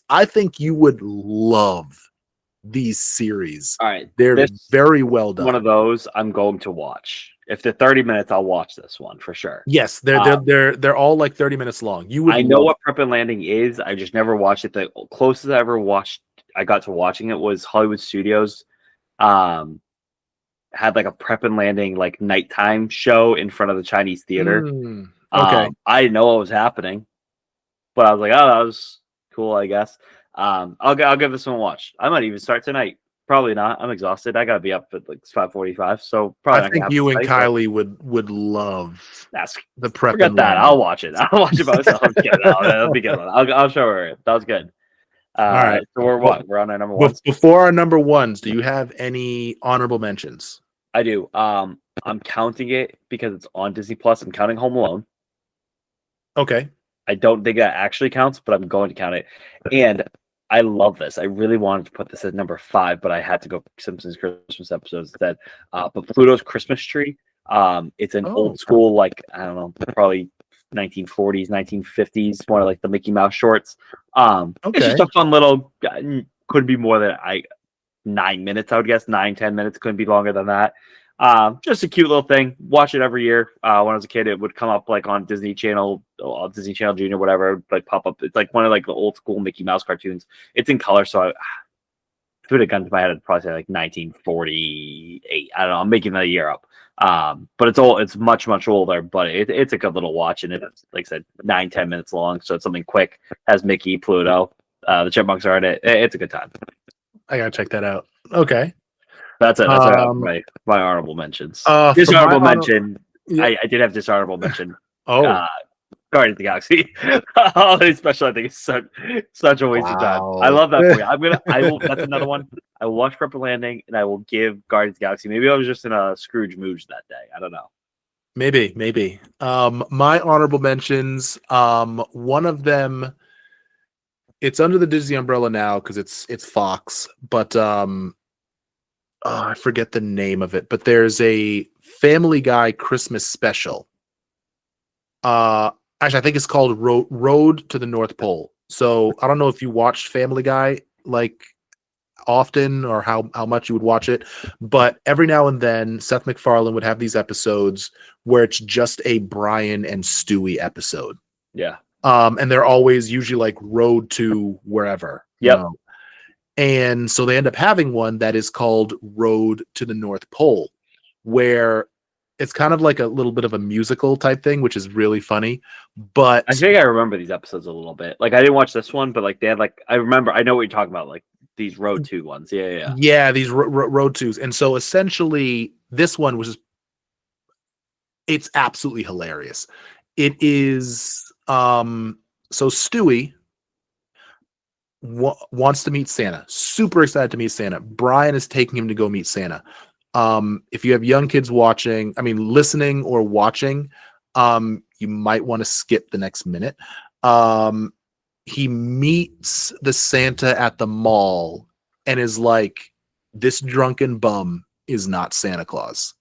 I think you would love these series. All right, they're very well done. One of those I'm going to watch. If they're 30 minutes, I'll watch this one for sure. Yes, they're all like 30 minutes long. I know what Prep and Landing is. I just never watched it. The closest I ever got to watching it was Hollywood Studios. Had like a Prep and Landing like nighttime show in front of the Chinese theater. Okay, I didn't know what was happening, but I was like, oh, that was cool, I guess. I'll give this one a watch. I might even start tonight. Probably not. I'm exhausted. I gotta be up at like 5:45, so probably I not gonna think happen you and tonight, but Kylie would love that's the prep forget and that. learning. I'll watch it. I'll watch it by myself. I'm kidding. That'll be a good one. I'll show her. That was good. All right. So we're Well, what? We're on our number ones. before our number ones, do you have any honorable mentions? I do. I'm counting it because it's on Disney Plus. I'm counting Home Alone. Okay. I don't think that actually counts, but I'm going to count it. And I love this. I really wanted to put this at number 5, but I had to go Simpsons Christmas episodes instead. But Pluto's Christmas Tree. It's an old school, like I don't know, probably 1940s, 1950s, one of like the Mickey Mouse shorts. It's just a fun little. Couldn't be more than 9 minutes, I would guess. 9-10 minutes, couldn't be longer than that. Just a cute little thing. Watch it every year. When I was a kid, it would come up like on Disney Channel, Disney Channel Junior, whatever, like pop up. It's like one of like the old school Mickey Mouse cartoons. It's in color, so if it would have gone to my head, I'd probably say like 1948. I don't know. I'm making the year up. But it's much older, but it's a good little watch, and it's like I said, 9-10 minutes long, so it's something quick. Has Mickey, Pluto, the Chipmunks are in it. It's a good time. I gotta check that out. Okay. That's it. That's my honorable mentions. Dishonorable mention. I did have dishonorable mention. Guardians of the Galaxy. Holiday special, I think, is such a waste of time. I love that for you. I will. That's another one. I will watch Purple Landing, and I will give Guardians of the Galaxy. Maybe I was just in a Scrooge mood that day. I don't know. Maybe. My honorable mentions. One of them. It's under the Disney umbrella now because it's Fox, but I forget the name of it. But there's a Family Guy Christmas special. Actually, I think it's called Road to the North Pole. So I don't know if you watched Family Guy like often or how much you would watch it, but every now and then Seth MacFarlane would have these episodes where it's just a Brian and Stewie episode. Yeah. And they're always usually like road to wherever. Yep. You know? And so they end up having one that is called Road to the North Pole, where it's kind of like a little bit of a musical type thing, which is really funny. But I think I remember these episodes a little bit. Like I didn't watch this one, but like they had like I know what you're talking about, like these Road 2 ones. Yeah, these Road 2s. And so essentially this one was it's absolutely hilarious. It is so Stewie wants to meet Santa. Super excited to meet Santa. Brian is taking him to go meet Santa. If you have young kids listening or watching, you might want to skip the next minute. He meets the Santa at the mall and is like, this drunken bum is not Santa Claus.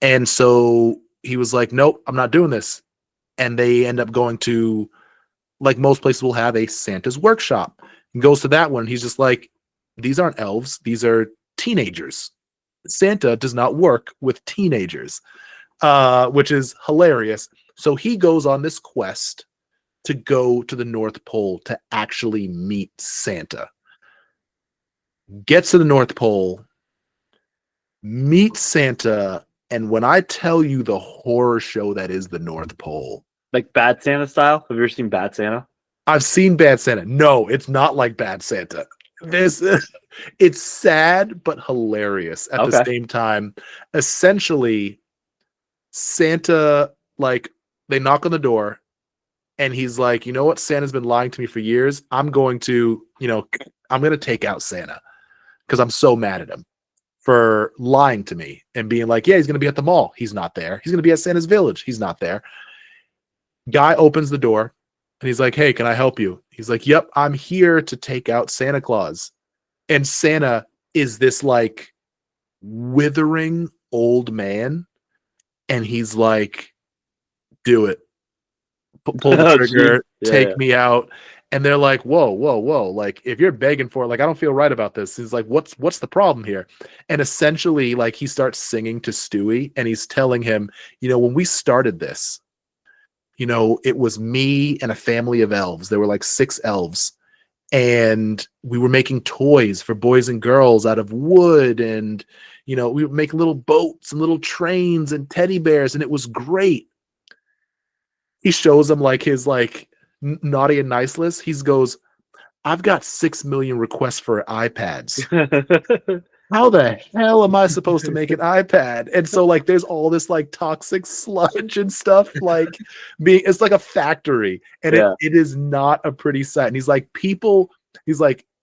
And so he was like, nope, I'm not doing this. And they end up going to, like most places will have, a Santa's workshop. And goes to that one. He's just like, these aren't elves. These are teenagers. Santa does not work with teenagers, which is hilarious. So he goes on this quest to go to the North Pole to actually meet Santa. Gets to the North Pole, meets Santa, and when I tell you the horror show that is the North Pole. Like Bad Santa style? Have you ever seen Bad Santa? I've seen Bad Santa. No, it's not like Bad Santa. It's sad but hilarious at the same time. Essentially, Santa, like, they knock on the door and he's like, you know what? Santa's been lying to me for years. I'm going to take out Santa because I'm so mad at him for lying to me and being like, yeah, he's going to be at the mall. He's not there. He's going to be at Santa's village. He's not there. Guy opens the door and he's like, hey, can I help you? He's like, yep, I'm here to take out Santa Claus. And Santa is this like withering old man. And he's like, do it. Pull the trigger, take me out. And they're like, whoa. Like, if you're begging for it, like, I don't feel right about this. He's like, what's the problem here? And essentially, like, he starts singing to Stewie and he's telling him, when we started this, it was me and a family of elves. There were like 6 elves. And we were making toys for boys and girls out of wood. And, we would make little boats and little trains and teddy bears. And it was great. He shows him like his like naughty and nice list. He goes, I've got 6 million requests for iPads. How the hell am I supposed to make an iPad? And so like there's all this like toxic sludge and stuff like it's like a factory, and Yeah. it is not a pretty sight. And he's like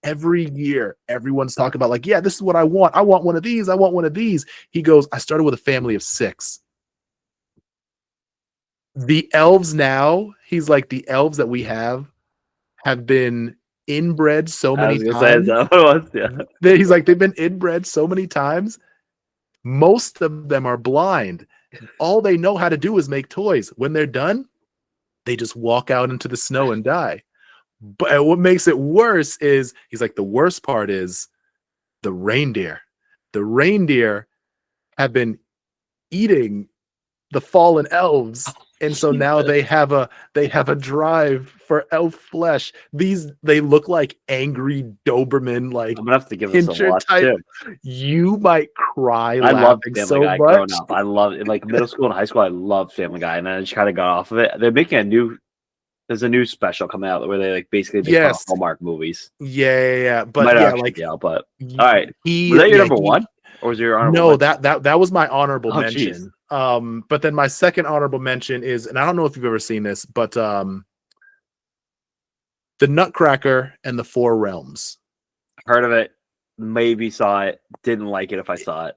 every year everyone's talking about like, yeah, this is what I want. I want one of these. I want one of these. He goes, I started with a family of 6. The elves now, he's like, the elves that we have been inbred so I many was gonna say times. that was, yeah. He's like, they've been inbred so many times. Most of them are blind. All they know how to do is make toys. When they're done, they just walk out into the snow and die. But what makes it worse is, he's like, the worst part is the reindeer. The reindeer have been eating the fallen elves, and so now they have a drive for elf flesh. They look like angry Doberman, like I'm gonna have to give this a pincher watch type. too. You might cry I loved laughing Family so Guy growing much. up. I loved it. Like middle school and high school, I loved Family Guy, and then I just kind of got off of it. They're making there's a new special coming out where they like basically make fun of Yes. Hallmark movies. Yeah. But Might yeah, actually like be out, but all right. Was that your number one, or was your honorable? No, that was my honorable mention. Geez. But then my second honorable mention is, and I don't know if you've ever seen this, but the Nutcracker and the Four Realms. Heard of it, maybe saw it, didn't like it if I saw it.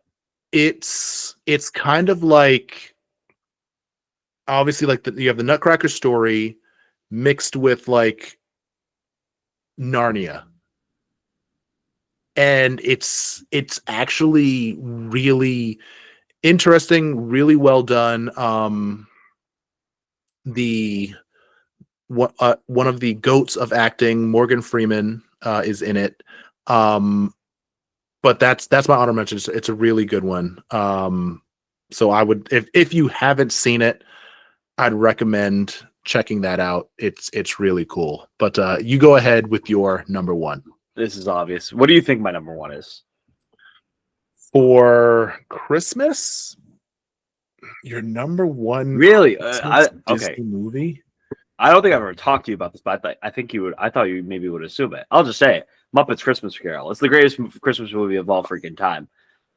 It's kind of like, obviously, like you have the Nutcracker story mixed with like Narnia, and it's actually really interesting, really well done. One of the goats of acting, Morgan Freeman, is in it. But that's my honor mention. It's a really good one. So I would, if you haven't seen it, I'd recommend checking that out. It's really cool. But you go ahead with your number one. This is obvious. What do you think my number one is? For Christmas, your number one Really? Disney movie? I don't think I've ever talked to you about this, but I think you would. I thought you maybe would assume it. I'll just say it. Muppets Christmas Carol. It's the greatest Christmas movie of all freaking time.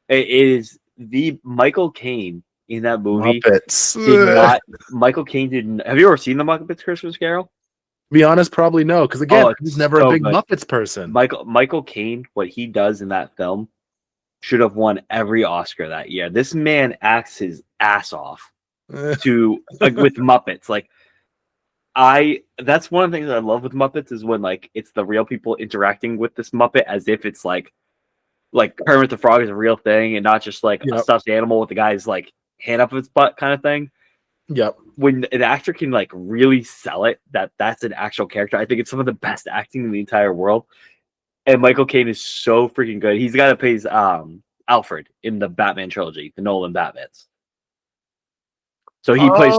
It is the Michael Caine in that movie. Muppets. Michael Caine didn't. Have you ever seen the Muppets Christmas Carol? To be honest, probably no, because again, he's never a big Muppets person. Michael Caine, what he does in that film, should have won every Oscar that year. This man acts his ass off to with Muppets. Like that's one of the things I love with Muppets is when like it's the real people interacting with this Muppet as if it's like Kermit the Frog is a real thing and not just like a stuffed animal with the guy's like hand up his butt kind of thing. Yep. When an actor can like really sell it that's an actual character, I think it's some of the best acting in the entire world. And Michael Caine is so freaking good. He's the guy that plays Alfred in the Batman trilogy, the Nolan Batmans. So he plays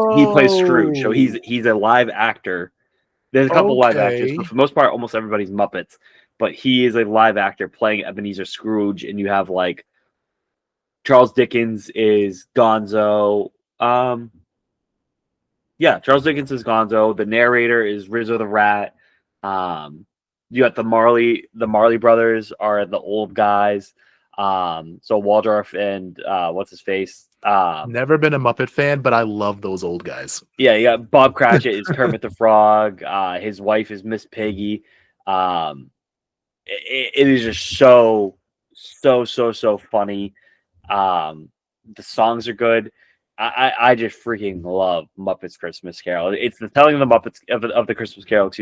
Scrooge. So he's a live actor. There's a couple live actors, but for the most part, almost everybody's Muppets. But he is a live actor playing Ebenezer Scrooge, and you have like Charles Dickens is Gonzo. Charles Dickens is Gonzo. The narrator is Rizzo the Rat. You got the Marley brothers are the old guys. So Waldorf and what's his face? Never been a Muppet fan, but I love those old guys. Yeah, you got Bob Cratchit is Kermit the Frog. His wife is Miss Piggy. It is just so funny. The songs are good. I just freaking love Muppets Christmas Carol. It's the telling of the Muppets of the Christmas Carol, which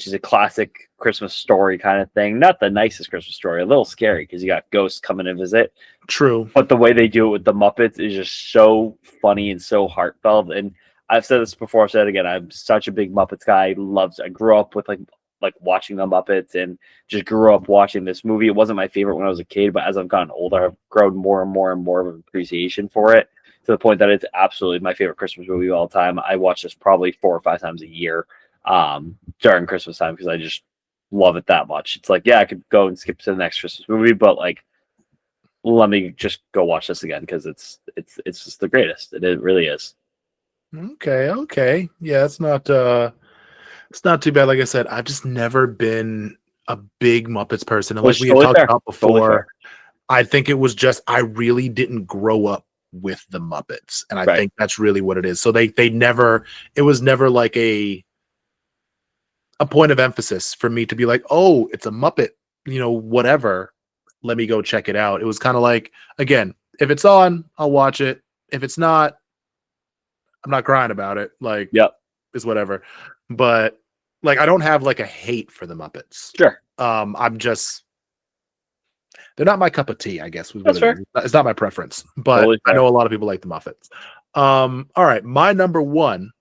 is a classic Christmas story kind of thing. Not the nicest Christmas story, a little scary because you got ghosts coming to visit. True. But the way they do it with the Muppets is just so funny and so heartfelt. And I've said this before, I've said it again. I'm such a big Muppets guy. I grew up with like watching the Muppets and just grew up watching this movie. It wasn't my favorite when I was a kid, but as I've gotten older, I've grown more and more and more of an appreciation for it, to the point that it's absolutely my favorite Christmas movie of all time. I watch this probably 4 or 5 times a year during Christmas time because I just love it that much. It's like, yeah, I could go and skip to the next Christmas movie, but like, let me just go watch this again because it's just the greatest. It really is. Okay. Yeah, it's not It's not too bad. Like I said, I've just never been a big Muppets person. And like Which is we had totally talked fair. about Totally fair. before, I think it was just I really didn't grow up with the Muppets. And I Right. think that's really what it is. So they never, it was never like a point of emphasis for me to be like, oh, it's a Muppet, whatever. Let me go check it out. It was kind of like, again, if it's on, I'll watch it. If it's not, I'm not crying about it. Like, Yep. is whatever. But like, I don't have like a hate for the Muppets. Sure. I'm just, they're not my cup of tea, I guess was what That's it is. fair. It's not my preference, but Totally I fair. know a lot of people like the Muppets. All right, my number one.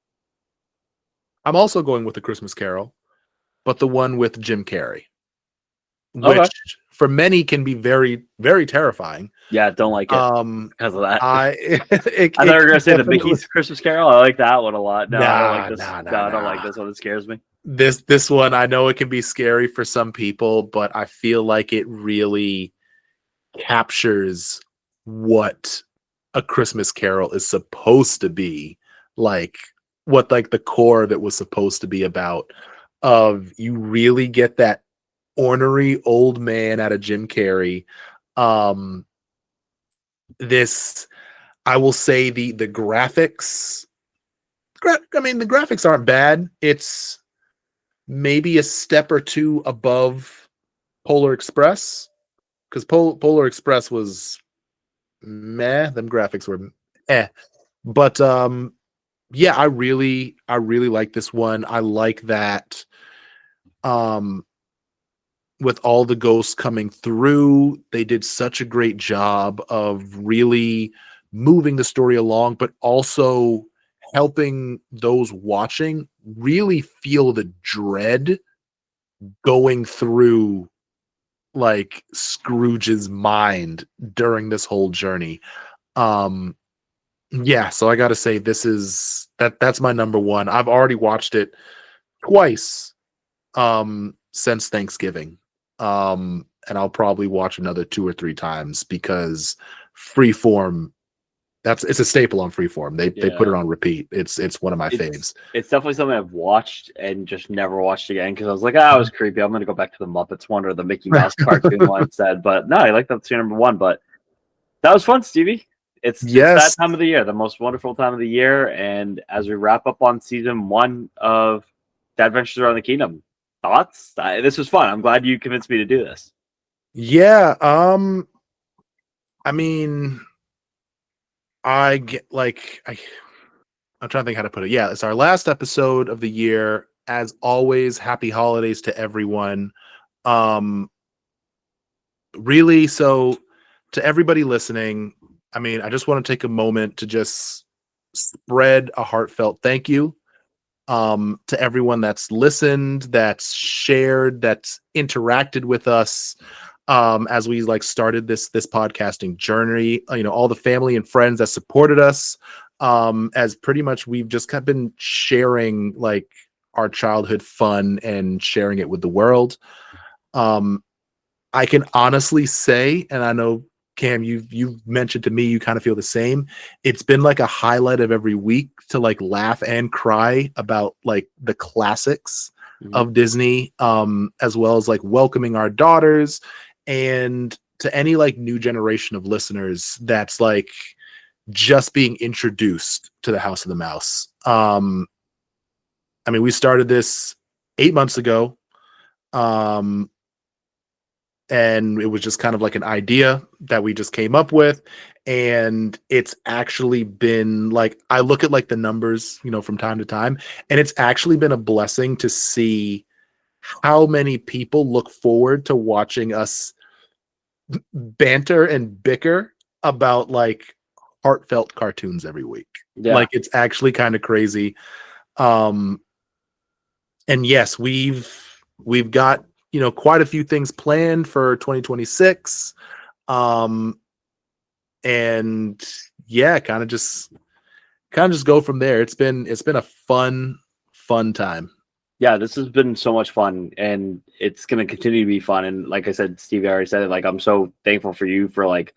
I'm also going with the Christmas Carol, but the one with Jim Carrey, Okay. which for many can be very, very terrifying. Yeah, don't like it because of that. I thought you were gonna say the Mickey's Christmas Carol. I like that one a lot. No, I don't like this. No, I don't like this one. It scares me. This one, I know it can be scary for some people, but I feel like it really captures what a Christmas Carol is supposed to be, like what like the core of it was supposed to be about. Of you really get that ornery old man out of Jim Carrey. Um, this I will say the graphics. I mean, the graphics aren't bad. It's maybe a step or two above Polar Express, because Polar Express was meh. Them graphics were eh. But yeah, I really like this one. I like that with all the ghosts coming through, they did such a great job of really moving the story along, but also helping those watching really feel the dread going through like Scrooge's mind during this whole journey. Um yeah, so I got to say that's my number one. I've already watched it twice since Thanksgiving. And I'll probably watch another 2 or 3 times because Freeform, it's a staple on Freeform. They put it on repeat. It's one of my faves. It's definitely something I've watched and just never watched again because I was like, it was creepy. I'm gonna go back to the Muppets one or the Mickey Mouse cartoon one instead. But no, I like that's your number one. But that was fun, Stevie. It's that Yes. time of the year, the most wonderful time of the year. And as we wrap up on season 1 of Dadventures Around the Kingdom, thoughts? This was fun. I'm glad you convinced me to do this. Yeah, I mean, I get like I'm trying to think how to put it. Yeah, it's our last episode of the year. As always, happy holidays to everyone. Um really, so to everybody listening, I mean, I just want to take a moment to just spread a heartfelt thank you to everyone that's listened, that's shared, that's interacted with us as we like started this podcasting journey. All the family and friends that supported us, as pretty much we've just kind of been sharing like our childhood fun and sharing it with the world. um I can honestly say, and I know Cam, you've mentioned to me you kind of feel the same. It's been like a highlight of every week to like laugh and cry about like the classics of Disney, as well as like welcoming our daughters, and to any like new generation of listeners that's like just being introduced to the House of the Mouse. I mean, we started this 8 months ago. Um, and it was just kind of like an idea that we just came up with, and it's actually been like I look at like the numbers from time to time, and it's actually been a blessing to see how many people look forward to watching us banter and bicker about like heartfelt cartoons every week. Yeah. Like it's actually kind of crazy. um and yes, we've got quite a few things planned for 2026. um and yeah, kind of just go from there. It's been a fun time. Yeah, this has been so much fun and it's going to continue to be fun. And like I said, Steve already said it, like, I'm so thankful for you for like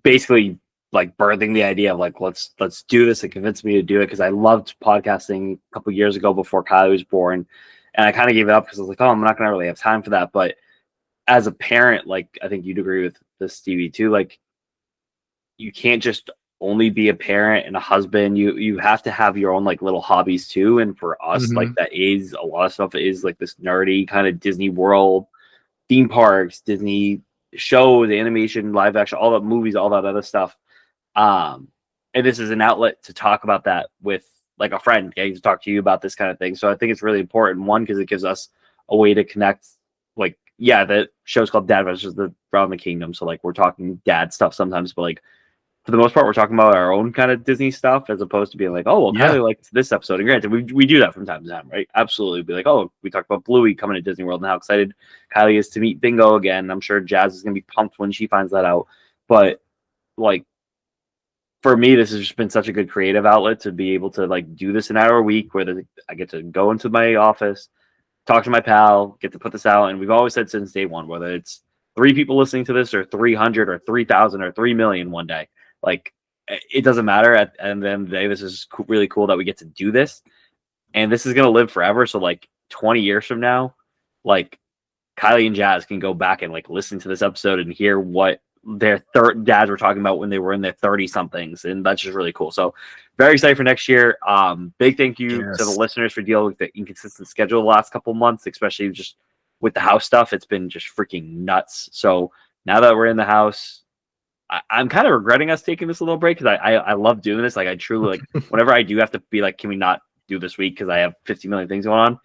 basically like birthing the idea of like let's do this. It convinced me to do it because I loved podcasting a couple years ago before Kylie was born, and I kind of gave it up because I was like, oh, I'm not gonna really have time for that. But as a parent, like I think you'd agree with this, Stevie, too. Like you can't just only be a parent and a husband. You have to have your own like little hobbies too. And for us, like that is a lot of stuff is like this nerdy kind of Disney World, theme parks, Disney shows, animation, live action, all the movies, all that other stuff. And this is an outlet to talk about that with like a friend, getting to talk to you about this kind of thing. So I think it's really important. One, because it gives us a way to connect. Like, yeah, the show's called Dadventures around the Kingdom. So like we're talking dad stuff sometimes, but like for the most part, we're talking about our own kind of Disney stuff as opposed to being like, oh, well, Kylie likes this episode. And granted, we do that from time to time, right? Absolutely. Be like, oh, we talked about Bluey coming to Disney World and how excited Kylie is to meet Bingo again. I'm sure Jazz is going to be pumped when she finds that out. But like, for me, this has just been such a good creative outlet to be able to like do this an hour a week where I get to go into my office, talk to my pal, get to put this out. And we've always said since day one, whether it's 3 people listening to this or 300 or 3,000 or 3 million one day, like it doesn't matter. At the end of the day, this is really cool that we get to do this. And this is going to live forever. So like 20 years from now, like Kylie and Jazz can go back and like listen to this episode and hear what their dads were talking about when they were in their 30 somethings. And that's just really cool. So very excited for next year. Big thank you to the listeners for dealing with the inconsistent schedule the last couple months, especially just with the house stuff. It's been just freaking nuts. So now that we're in the house, I'm kind of regretting us taking this a little break because I love doing this. Like I truly like whenever I do have to be like, can we not do this week because I have 50 million things going on?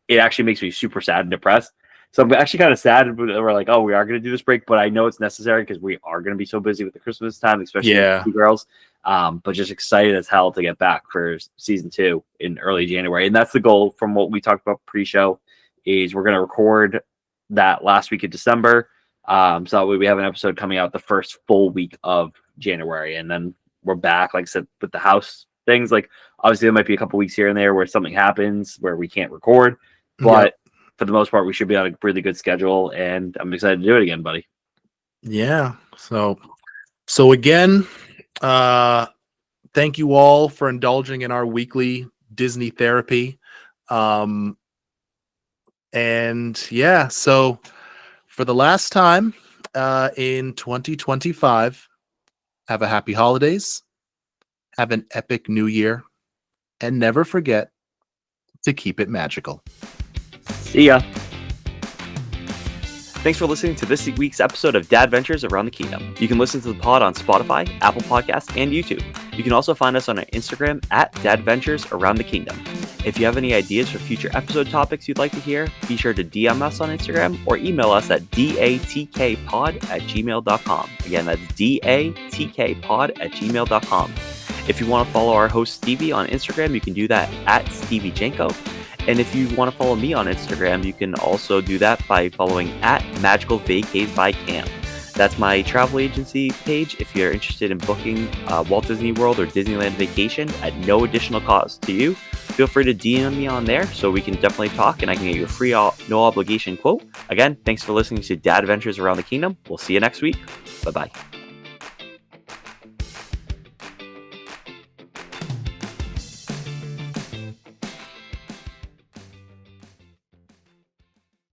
It actually makes me super sad and depressed. So I'm actually kind of sad. We're like, oh, we are going to do this break, but I know it's necessary because we are going to be so busy with the Christmas time, especially with the girls. But just excited as hell to get back for season 2 in early January. And that's the goal from what we talked about pre-show is we're going to record that last week of December. So that way we have an episode coming out the first full week of January. And then we're back, like I said, with the house things. Like obviously there might be a couple weeks here and there where something happens where we can't record, but for the most part, we should be on a really good schedule, and I'm excited to do it again, buddy. Yeah. So again, thank you all for indulging in our weekly Disney therapy. And yeah, so for the last time in 2025, have a happy holidays, have an epic new year, and never forget to keep it magical. See ya. Thanks for listening to this week's episode of Dadventures Around the Kingdom. You can listen to the pod on Spotify, Apple Podcasts, and YouTube. You can also find us on our Instagram at Dadventures Around the Kingdom. If you have any ideas for future episode topics you'd like to hear, be sure to DM us on Instagram or email us at datkpod@gmail.com. Again, that's datkpod@gmail.com. If you want to follow our host Stevie on Instagram, you can do that at StevieJenko. And if you want to follow me on Instagram, you can also do that by following at Magical Vacays by Cam. That's my travel agency page. If you're interested in booking Walt Disney World or Disneyland vacation at no additional cost to you, feel free to DM me on there so we can definitely talk and I can get you a free, no obligation quote. Again, thanks for listening to Dadventures Around the Kingdom. We'll see you next week. Bye-bye.